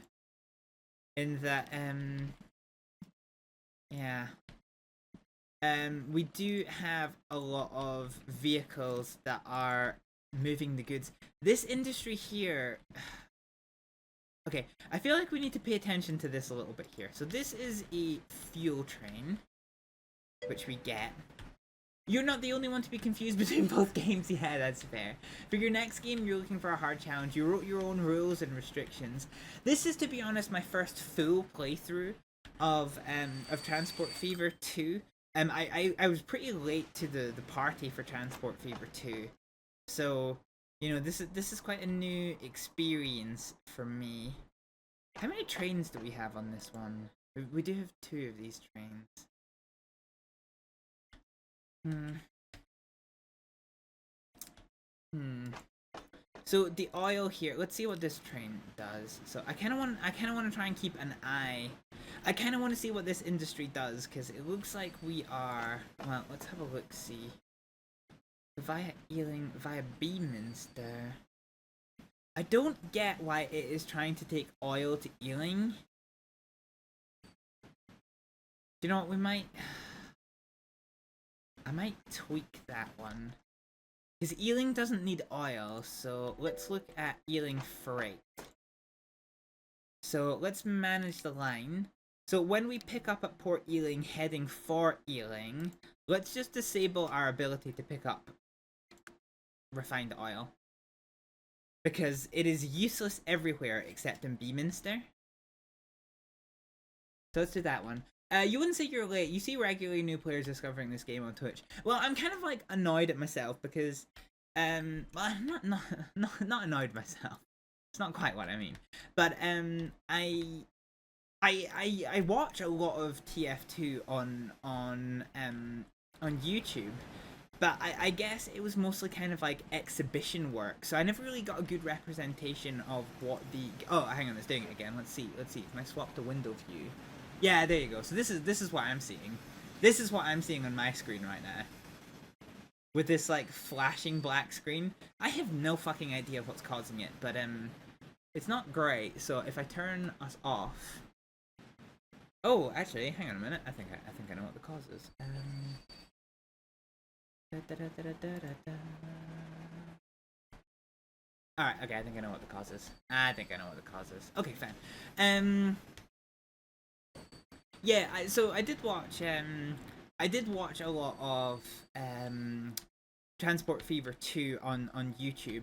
In that, yeah. We do have a lot of vehicles that are moving the goods. This industry here... Okay, I feel like we need to pay attention to this a little bit here. So this is a fuel train, which we get. You're not the only one to be confused between both games. Yeah, that's fair. For your next game, you're looking for a hard challenge. You wrote your own rules and restrictions. This is, to be honest, my first full playthrough of Transport Fever 2. I was pretty late to the party for Transport Fever 2, so you know this is quite a new experience for me. How many trains do we have on this one? We do have 2 of these trains. So the oil here. Let's see what this train does. So I kind of want to try and keep an eye. I kind of want to see what this industry does, because it looks like we are. Well, let's have a look. See. Via Ealing, via Beaminster. I don't get why it is trying to take oil to Ealing. Do you know what? I might tweak that one. Because Ealing doesn't need oil, so let's look at Ealing Freight. So let's manage the line. So when we pick up at Port Ealing heading for Ealing, let's just disable our ability to pick up refined oil. Because it is useless everywhere except in Beaminster. So let's do that one. You wouldn't say you're late. You see regularly new players discovering this game on Twitch. Well, I'm kind of like annoyed at myself because, well, I'm not annoyed at myself. It's not quite what I mean. But I watch a lot of TF2 on YouTube. But I guess it was mostly kind of like exhibition work, so I never really got a good representation of what the... Oh, hang on, it's doing it again. Let's see. Can I swap to window view? Yeah, there you go. So this is what I'm seeing. This is what I'm seeing on my screen right now. With this like flashing black screen. I have no fucking idea what's causing it, but it's not great. So if I turn us off... Oh, actually, hang on a minute. I think I know what the cause is. Alright, okay, I think I know what the cause is. Okay, fine. Yeah, so I did watch a lot of Transport Fever 2 on YouTube.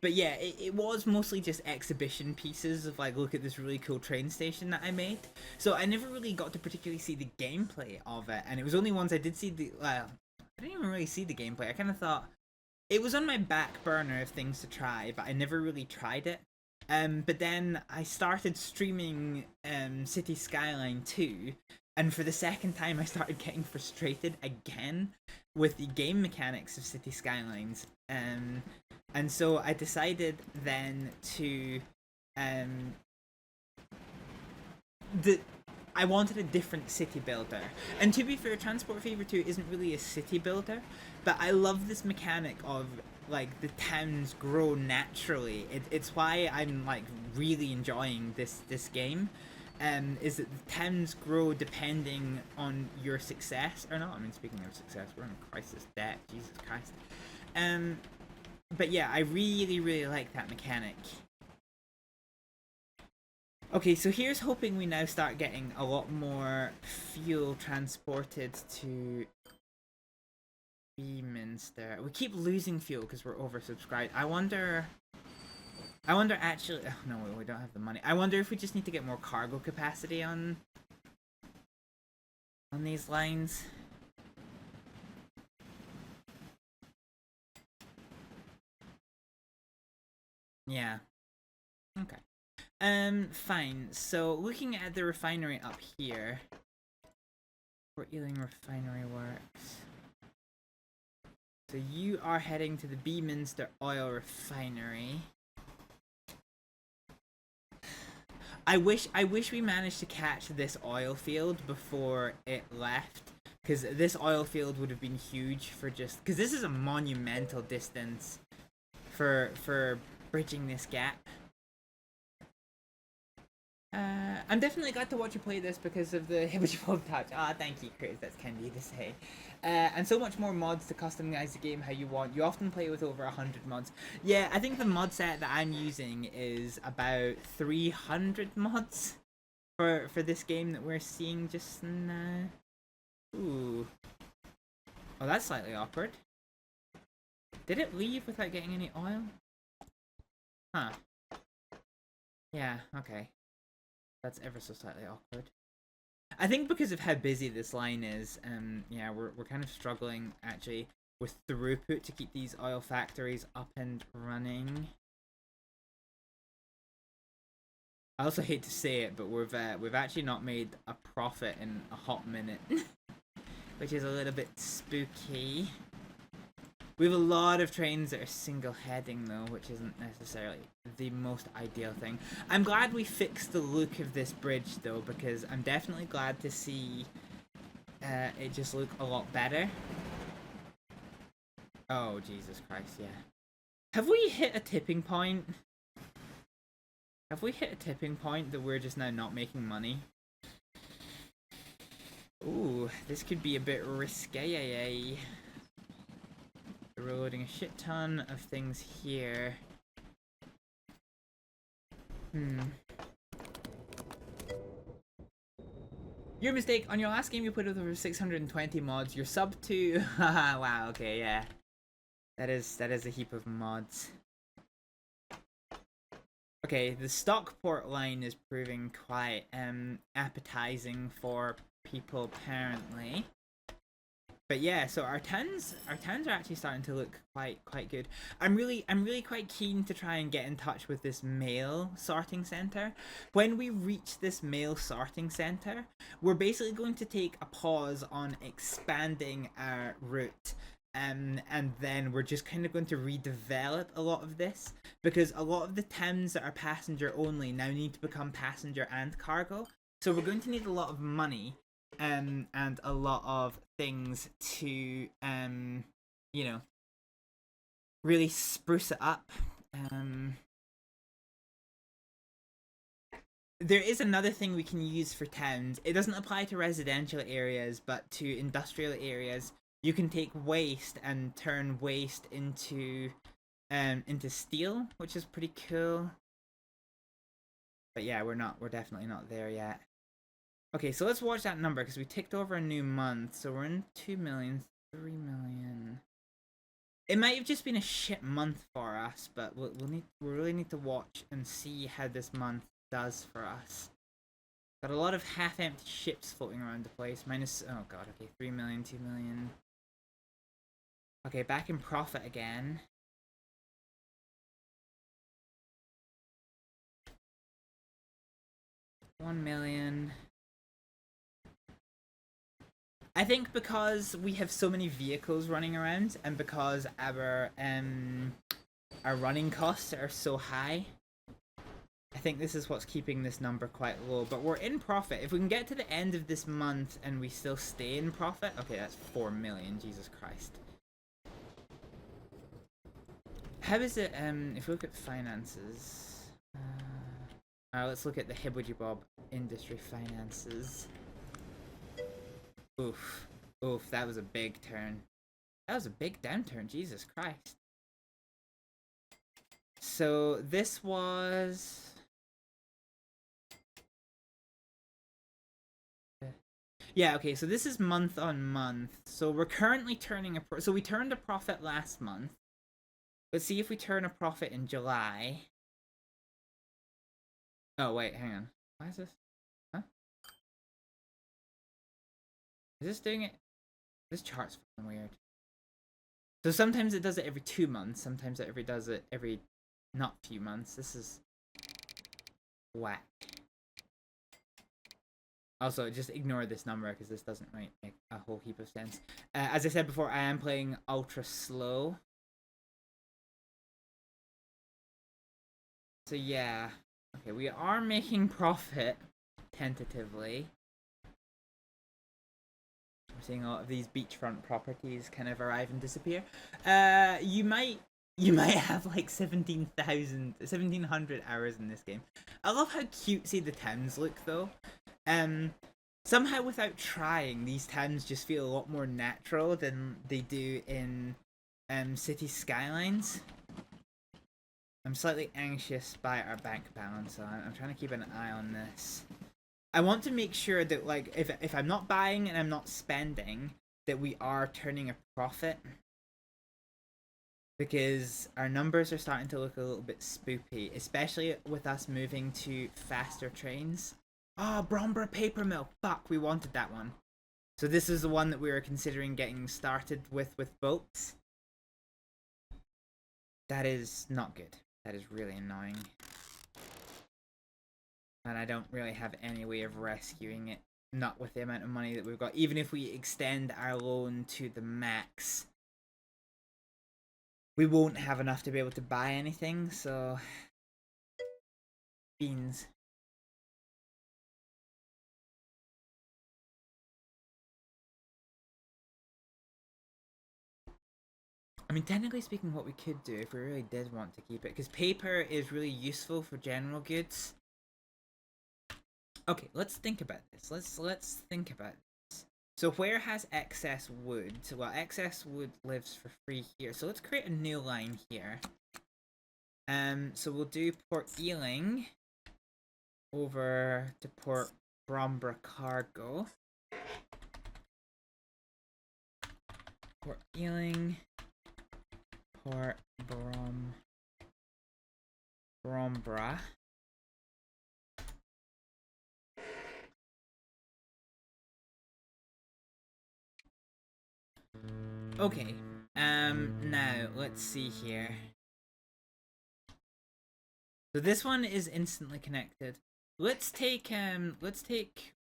But yeah, it was mostly just exhibition pieces of like, look at this really cool train station that I made. So I never really got to particularly see the gameplay of it, and it was only once I did see the... Well, I didn't even really see the gameplay. I kind of thought... It was on my back burner of things to try, but I never really tried it. But then I started streaming City Skyline 2, and for the second time I started getting frustrated again with the game mechanics of City Skylines. And so I decided then to... I wanted a different city builder. And to be fair, Transport Fever 2 isn't really a city builder, but I love this mechanic of like the towns grow naturally. It's why I'm like really enjoying this game. Is that the towns grow depending on your success or not. I mean, speaking of success, we're in a crisis debt, Jesus Christ. But yeah, I really like that mechanic. Okay, so here's hoping we now start getting a lot more fuel transported to Beaminster. We keep losing fuel because we're oversubscribed. I wonder actually... Oh, no, we don't have the money. I wonder if we just need to get more cargo capacity on these lines. Yeah. Okay. Fine. So, looking at the refinery up here... Port Ealing Refinery Works. So you are heading to the Beaminster Oil Refinery. I wish we managed to catch this oil field before it left, because this oil field would have been huge for just... Because this is a monumental distance for bridging this gap. I'm definitely glad to watch you play this because of the Hibblejaybob touch. Ah, thank you, Chris. That's kind of you to say. And so much more mods to customize the game how you want. You often play with over 100 mods. Yeah, I think the mod set that I'm using is about 300 mods for this game that we're seeing just now. Ooh. Oh, that's slightly awkward. Did it leave without getting any oil? Huh. Yeah, okay. That's ever so slightly awkward. I think because of how busy this line is, yeah, we're kind of struggling actually with throughput to keep these oil factories up and running. I also hate to say it, but we've actually not made a profit in a hot minute, which is a little bit spooky. We have a lot of trains that are single heading though, which isn't necessarily the most ideal thing. I'm glad we fixed the look of this bridge though, because I'm definitely glad to see it just look a lot better. Oh, Jesus Christ, yeah. Have we hit a tipping point? Have we hit a tipping point that we're just now not making money? Ooh, this could be a bit risque. We're loading a shit ton of things here. Your mistake. On your last game you put with over 620 mods. You're sub to... Wow, okay, yeah. That is a heap of mods. Okay, the Stockport line is proving quite appetizing for people apparently. But yeah, so our towns are actually starting to look quite good. I'm really quite keen to try and get in touch with this mail sorting center. When we reach this mail sorting center, we're basically going to take a pause on expanding our route. And then we're just kind of going to redevelop a lot of this, because a lot of the towns that are passenger only now need to become passenger and cargo. So we're going to need a lot of money and a lot of things to you know, really spruce it up. There is another thing we can use for towns. It doesn't apply to residential areas, but to industrial areas. You can take waste and turn waste into steel, which is pretty cool. But yeah, we're definitely not there yet. Okay, so let's watch that number, because we ticked over a new month. So we're in 2 million, 3 million. It might have just been a shit month for us, but we really need to watch and see how this month does for us. Got a lot of half-empty ships floating around the place. Minus, oh god, okay, 3 million, 2 million. Okay, back in profit again. $1 million. I think because we have so many vehicles running around, and because our running costs are so high, I think this is what's keeping this number quite low, but we're in profit. If we can get to the end of this month and we still stay in profit, okay, that's 4 million, Jesus Christ. How is it, if we look at finances, let's look at the Hibblejaybob industry finances. Oof, oof, that was a big turn. That was a big downturn, Jesus Christ. So this was... Yeah, okay, so this is month on month. So we're currently turning a... So we turned a profit last month. Let's see if we turn a profit in July. Oh, wait, hang on. Why is this? Huh? Is this doing it? This chart's fucking weird. So sometimes it does it every 2 months. Sometimes it does it every not few months. This is whack. Also, just ignore this number because this doesn't really make a whole heap of sense. As I said before, I am playing ultra slow. So yeah. Okay, we are making profit, tentatively. We're seeing a lot of these beachfront properties kind of arrive and disappear. You might have like 1700 hours in this game. I love how cutesy the towns look though. Somehow without trying, these towns just feel a lot more natural than they do in city skylines. I'm slightly anxious by our bank balance, so I'm trying to keep an eye on this. I want to make sure that, like, if I'm not buying and I'm not spending, that we are turning a profit. Because our numbers are starting to look a little bit spoopy, especially with us moving to faster trains. Oh, Bromborough Paper Mill. Fuck, we wanted that one. So this is the one that we were considering getting started with boats. That is not good. That is really annoying. And I don't really have any way of rescuing it. Not with the amount of money that we've got. Even if we extend our loan to the max, we won't have enough to be able to buy anything, so... Beans. I mean, technically speaking, what we could do if we really did want to keep it, because paper is really useful for general goods. Okay, let's think about this. Let's think about this. So where has excess wood? Well, excess wood lives for free here. So let's create a new line here. So we'll do Port Ealing over to Port Bromborough Cargo. Port Ealing, Port Bromborough. Okay, now let's see here. So this one is instantly connected. Let's take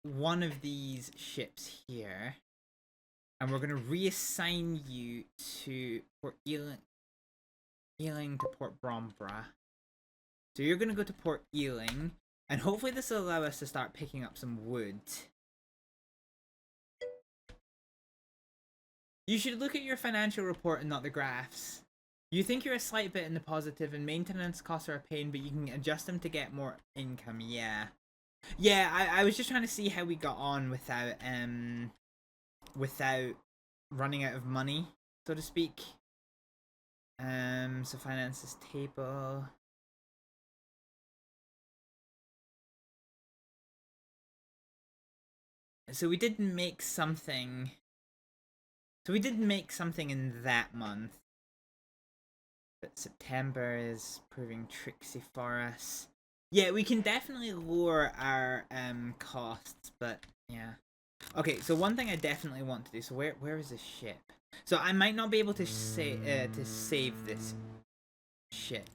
one of these ships here, and we're gonna reassign you to Port Ealing to Port Bromborough. So you're gonna go to Port Ealing, and hopefully this will allow us to start picking up some wood. You should look at your financial report and not the graphs. You think you're a slight bit in the positive, and maintenance costs are a pain, but you can adjust them to get more income. Yeah. Yeah, I was just trying to see how we got on without running out of money, so to speak. So finances table. So we did make something. So we did make something in that month. But September is proving tricksy for us. Yeah, we can definitely lower our costs, but yeah. Okay, so one thing I definitely want to do. So where is this ship? So I might not be able to save this ship.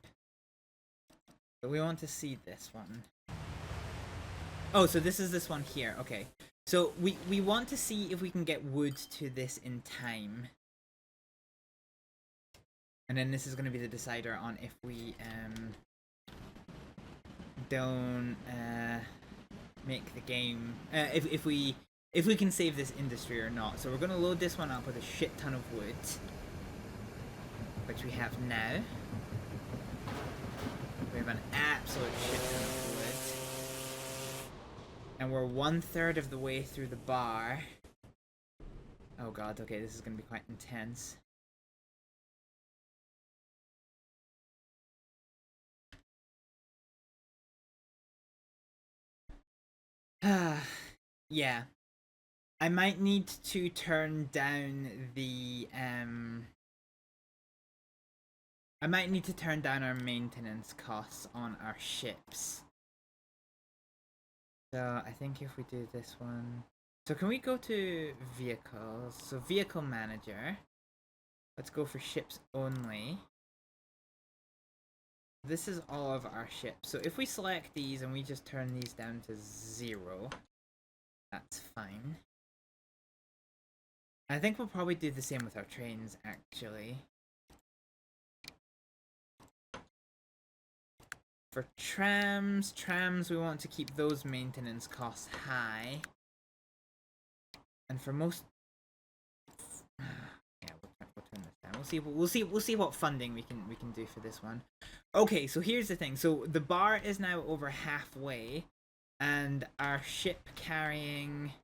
But we want to see this one. Oh, so this is this one here. Okay. So we want to see if we can get wood to this in time. And then this is going to be the decider on if we don't make the game, if we can save this industry or not. So we're gonna load this one up with a shit ton of wood, which we have now. We have an absolute shit ton of wood, and we're 1/3 of the way through the bar. Oh god, okay, this is gonna be quite intense. Yeah. I might need to turn down the, I might need to turn down our maintenance costs on our ships. So, I think if we do this one... So, can we go to vehicles? So, vehicle manager. Let's go for ships only. This is all of our ships. So, if we select these and we just turn these down to 0, that's fine. I think we'll probably do the same with our trains, actually. For trams, we want to keep those maintenance costs high. And for most... Yeah, we'll turn this down. We'll see what funding we can do for this one. Okay, so here's the thing. So the bar is now over halfway, and our ship carrying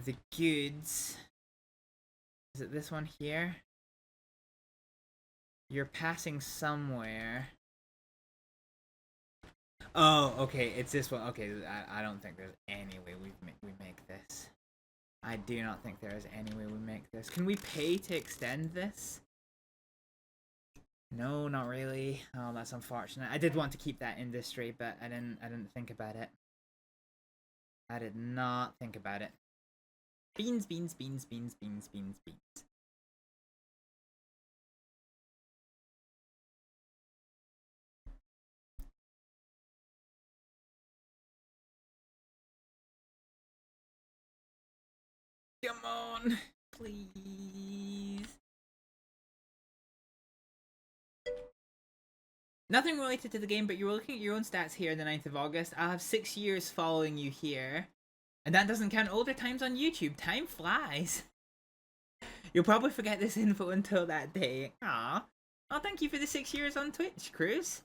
the goods, is it this one here? You're passing somewhere. Oh, okay, it's this one. Okay, I don't think there's any way we make this. I do not think there is any way we make this. Can we pay to extend this? No, not really. Oh, that's unfortunate. I did want to keep that industry, but I didn't think about it. I did not think about it. Beans, beans, beans, beans, beans, beans, beans. Come on, please. Nothing related to the game, but you're looking at your own stats here on the 9th of August. I'll have 6 years following you here. And that doesn't count older times on YouTube. Time flies. You'll probably forget this info until that day. Aw. Oh, thank you for the 6 years on Twitch, Cruz.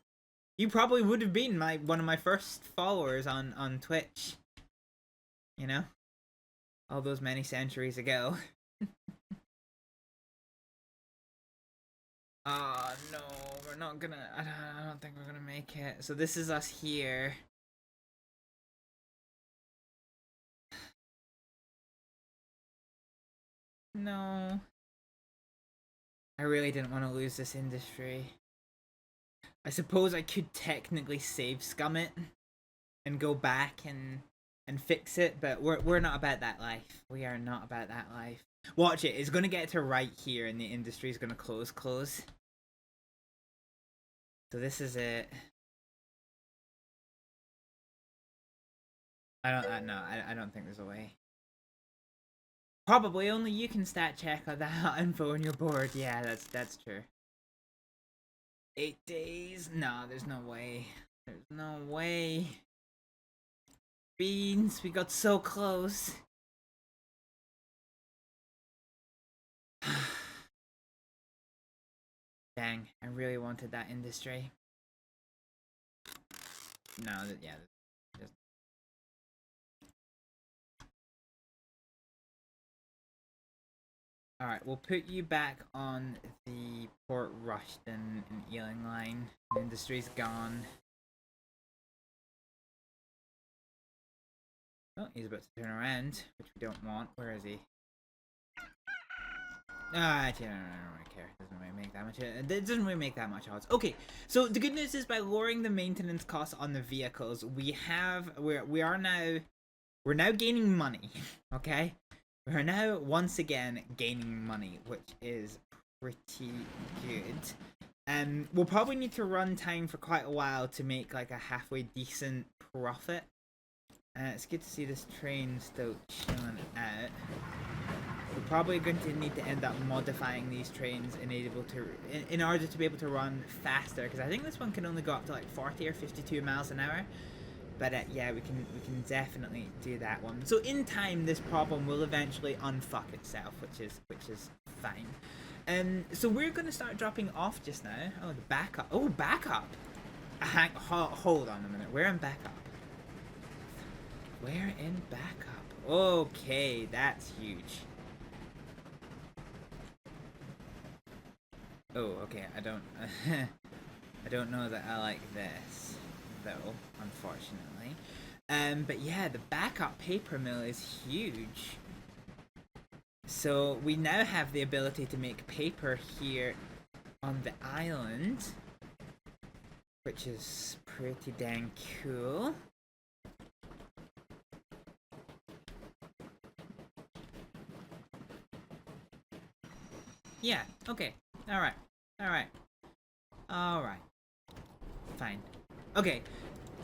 You probably would have been one of my first followers on Twitch. You know? All those many centuries ago. Oh no, we're not gonna... I don't think we're gonna make it. So this is us here. No. I really didn't want to lose this industry. I suppose I could technically save scum it and go back and fix it, but we're not about that life. We are not about that life. Watch it. It's gonna get to right here, and the industry is gonna close. So this is it. I don't think there's a way. Probably only you can stat check on that info on your board. Yeah, that's true. 8 days? No, there's no way. There's no way. Beans, we got so close. Dang, I really wanted that industry. No, yeah. Alright, we'll put you back on the Port Rushton and Ealing line. The industry's gone. Oh, he's about to turn around, which we don't want. Where is he? Actually, no, I don't really care. It doesn't really make that much. It doesn't really make that much odds. Okay, so the good news is by lowering the maintenance costs on the vehicles, we're now gaining money. Okay, we are now once again gaining money, which is pretty good. We'll probably need to run time for quite a while to make like a halfway decent profit. It's good to see this train still chilling out. probably going to need to end up modifying these trains in order to be able to run faster, because I think this one can only go up to like 40 or 52 miles an hour. But yeah, we can definitely do that one. So in time, this problem will eventually unfuck itself, which is fine. So we're gonna start dropping off just now. Oh, the backup. Oh, backup. Hold on a minute. We're in backup. We're in backup. Okay, that's huge. Oh, okay. I don't know that I like this, though, unfortunately. But yeah, the backup paper mill is huge. So we now have the ability to make paper here on the island, which is pretty dang cool. Yeah, okay. Alright. Fine. Okay.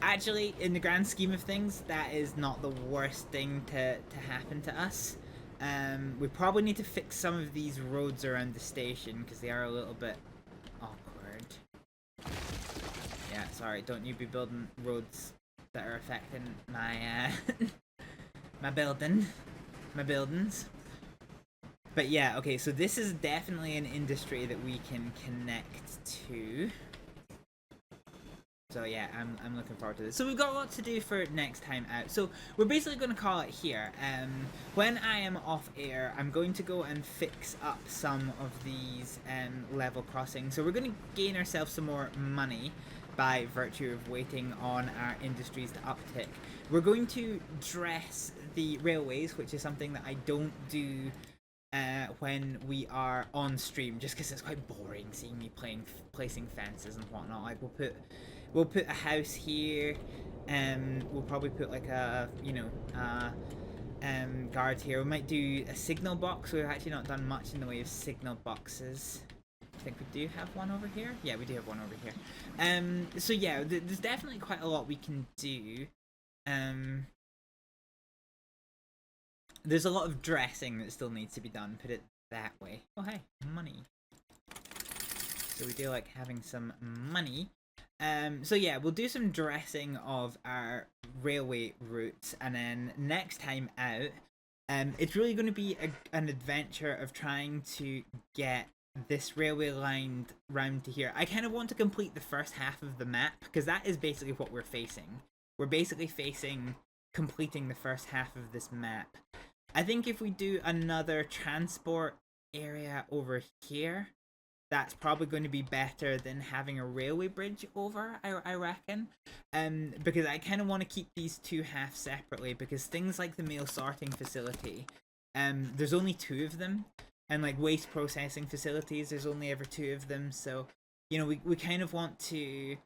Actually, in the grand scheme of things, that is not the worst thing to happen to us. We probably need to fix some of these roads around the station, because they are a little bit awkward. Yeah, sorry, don't you be building roads that are affecting my, my buildings. But yeah, okay, so this is definitely an industry that we can connect to. So yeah, I'm looking forward to this. So we've got a lot to do for next time out. So we're basically going to call it here. When I am off air, I'm going to go and fix up some of these level crossings. So we're going to gain ourselves some more money by virtue of waiting on our industries to uptick. We're going to dress the railways, which is something that I don't do when we are on stream, just because it's quite boring seeing me placing fences and whatnot. Like we'll put a house here, we'll probably put like a guard here. We might do a signal box. We've actually not done much in the way of signal boxes. I think we do have one over here. Yeah, we do have one over here. So yeah, there's definitely quite a lot we can do. There's a lot of dressing that still needs to be done, put it that way. Oh hey, money. So we do like having some money. So yeah, we'll do some dressing of our railway routes, and then next time out, it's really going to be an adventure of trying to get this railway line round to here. I kind of want to complete the first half of the map, because that is basically what we're facing. We're basically facing completing the first half of this map. I think if we do another transport area over here, that's probably going to be better than having a railway bridge over, I reckon. Because I kind of want to keep these two halves separately, because things like the mail sorting facility, there's only 2 of them, and like waste processing facilities, there's only ever 2 of them, so, you know, we kind of want to...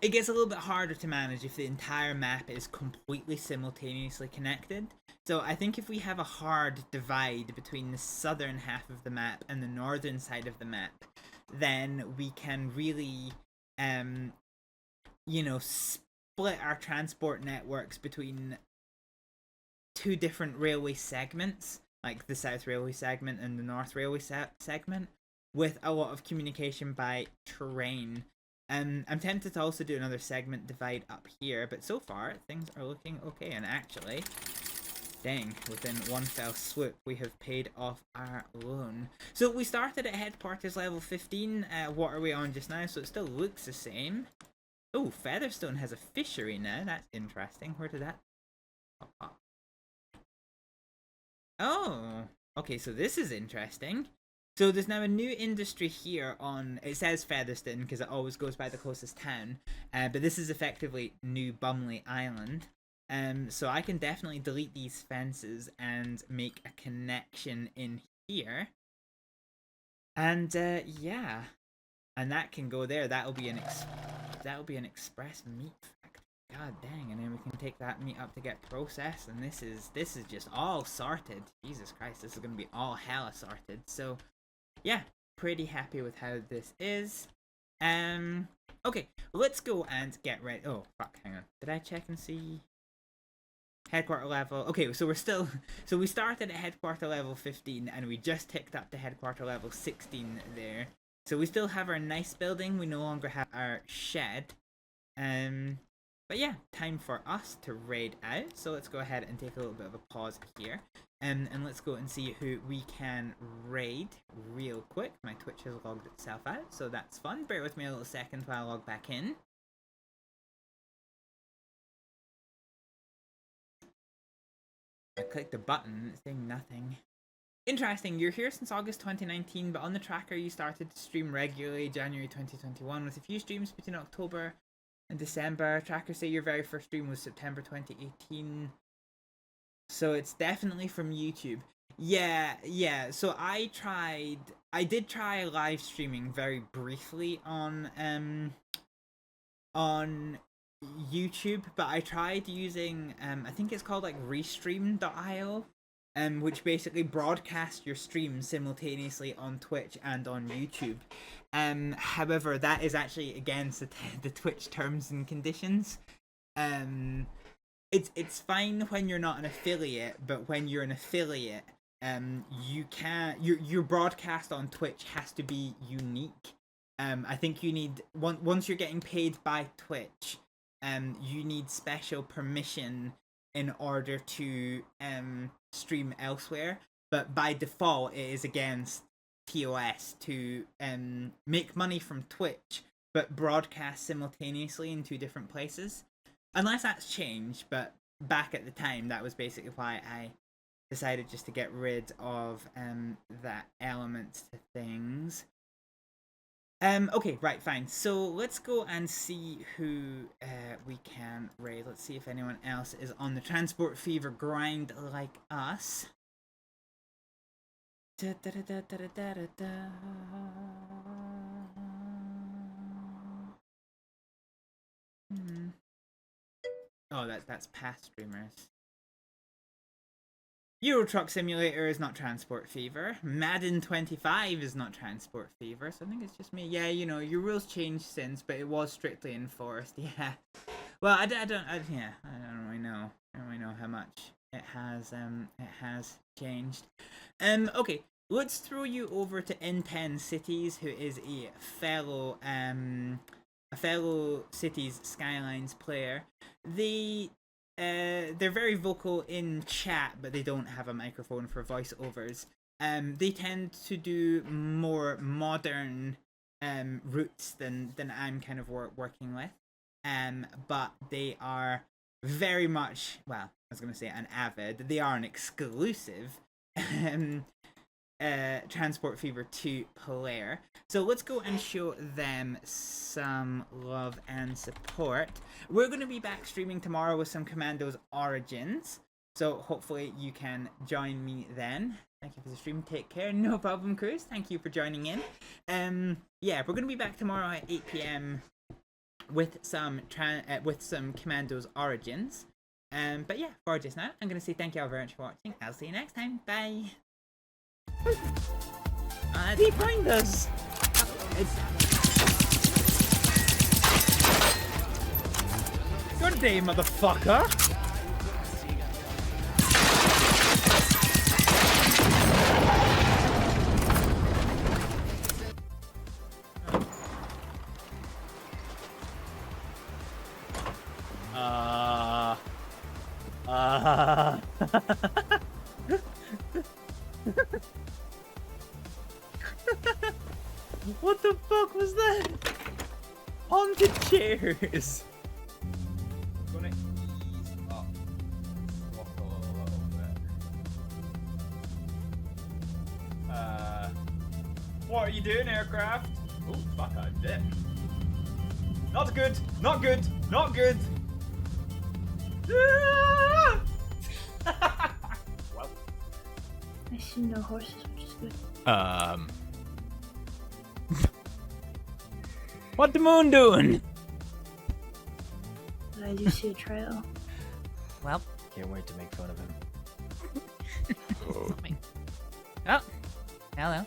It gets a little bit harder to manage if the entire map is completely simultaneously connected. So I think if we have a hard divide between the southern half of the map and the northern side of the map, then we can really, you know, split our transport networks between 2 different railway segments, like the South Railway segment and the North Railway segment, with a lot of communication by train. I'm tempted to also do another segment divide up here, but so far things are looking okay. And actually, dang, within one fell swoop, we have paid off our loan. So we started at headquarters level 15. What are we on just now? So it still looks the same. Oh, Featherstone has a fishery now. That's interesting. Where did that pop up? Oh, okay, so this is interesting. So there's now a new industry here on, it says Featherstone because it always goes by the closest town, but this is effectively New Bumley Island. So I can definitely delete these fences and make a connection in here. And yeah, and that can go there. That'll be an express meat factory. God dang, and then we can take that meat up to get processed, and this is just all sorted. Jesus Christ, this is gonna be all hella sorted. So yeah, pretty happy with how this is. Okay, let's go and get ready. Oh fuck, hang on. Did I check and see? headquarter level. Okay, so we're still, so we started at headquarter level 15 and we just ticked up to headquarter level 16 there. So we still have our nice building. We no longer have our shed. But yeah, time for us to raid out. So let's go ahead and take a little bit of a pause here. And let's go and see who we can raid real quick. My Twitch has logged itself out, so that's fun. Bear with me a little second while I log back in. I clicked the button, it's saying nothing. Interesting, you're here since August 2019, but on the tracker you started to stream regularly January 2021 with a few streams between October and December. Trackers say your very first stream was September 2018. So it's definitely from YouTube. Yeah, so I did try live streaming very briefly on YouTube, but I tried using I think it's called like restream.io, which basically broadcasts your stream simultaneously on Twitch and on YouTube. However, that is actually against the Twitch terms and conditions. It's fine when you're not an affiliate, but when you're an affiliate, you can't, your broadcast on Twitch has to be unique. I think you need, once you're getting paid by Twitch, you need special permission in order to stream elsewhere. But by default, it is against TOS to make money from Twitch, but broadcast simultaneously in two different places. Unless that's changed, but back at the time, that was basically why I decided just to get rid of that element to things. Okay, right, fine. So let's go and see who we can raid. Let's see if anyone else is on the Transport Fever grind like us. Oh, that's past streamers. Euro Truck Simulator is not Transport Fever. Madden 25 is not Transport Fever, so I think it's just me. Yeah, you know, your rules changed since, but it was strictly enforced. Yeah. Well, I don't really know. I don't really know how much it has changed. Okay, let's throw you over to N10 Cities, who is a fellow Cities Skylines player. They're very vocal in chat, but they don't have a microphone for voiceovers. They tend to do more modern routes than I'm kind of working with. But they are very much, well, I was going to say an avid, they are an exclusive Transport Fever 2 player. So let's go and show them some love and support. We're going to be back streaming tomorrow with some Commandos Origins, so hopefully you can join me then. Thank you for the stream. Take care. No problem, Cruz. Thank you for joining in. Yeah, we're going to be back tomorrow at 8 PM with some Commandos Origins. But yeah, for just now, I'm going to say thank you all very much for watching. I'll see you next time. Bye. He behind us. Good day, motherfucker. What the fuck was that? Haunted chairs. I'm gonna ease up a little bit. What are you doing, aircraft? Oh, fuck, I'm dead. Not good. Not good. Not good. Well. I see no horses, which is good. What the moon doing? But I do see a trail. Well, Can't wait to make fun of him. oh, hello.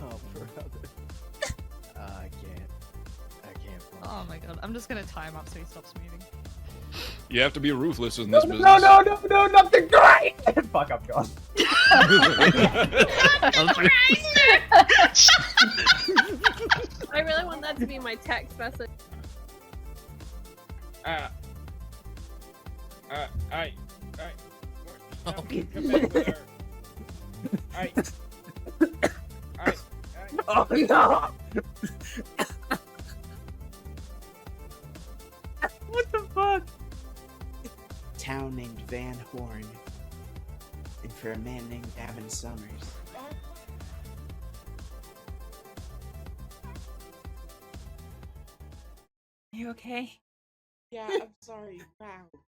Oh, brother. I can't Oh my god, I'm just gonna tie him up so he stops moving. You have to be ruthless in this business. No, nothing great! Fuck, I'm gone. I really want that to be my text message. Oh no! What the fuck? Town named Van Horn, and for a man named Gavin Summers. You okay? Yeah, I'm sorry. Wow.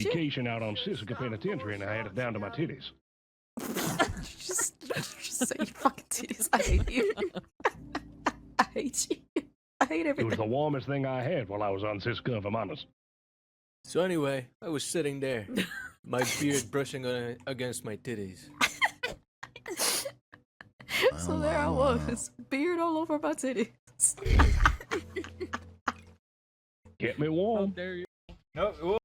Vacation out on Sisika Penitentiary and I had it down to my titties. just say you fucking titties. I hate you. I hate you. I hate It everything. was the warmest thing I had while I was on Sisika, if I'm honest. So anyway, I was sitting there, my beard brushing against my titties. So there I was, beard all over my titties. Kept me warm. No,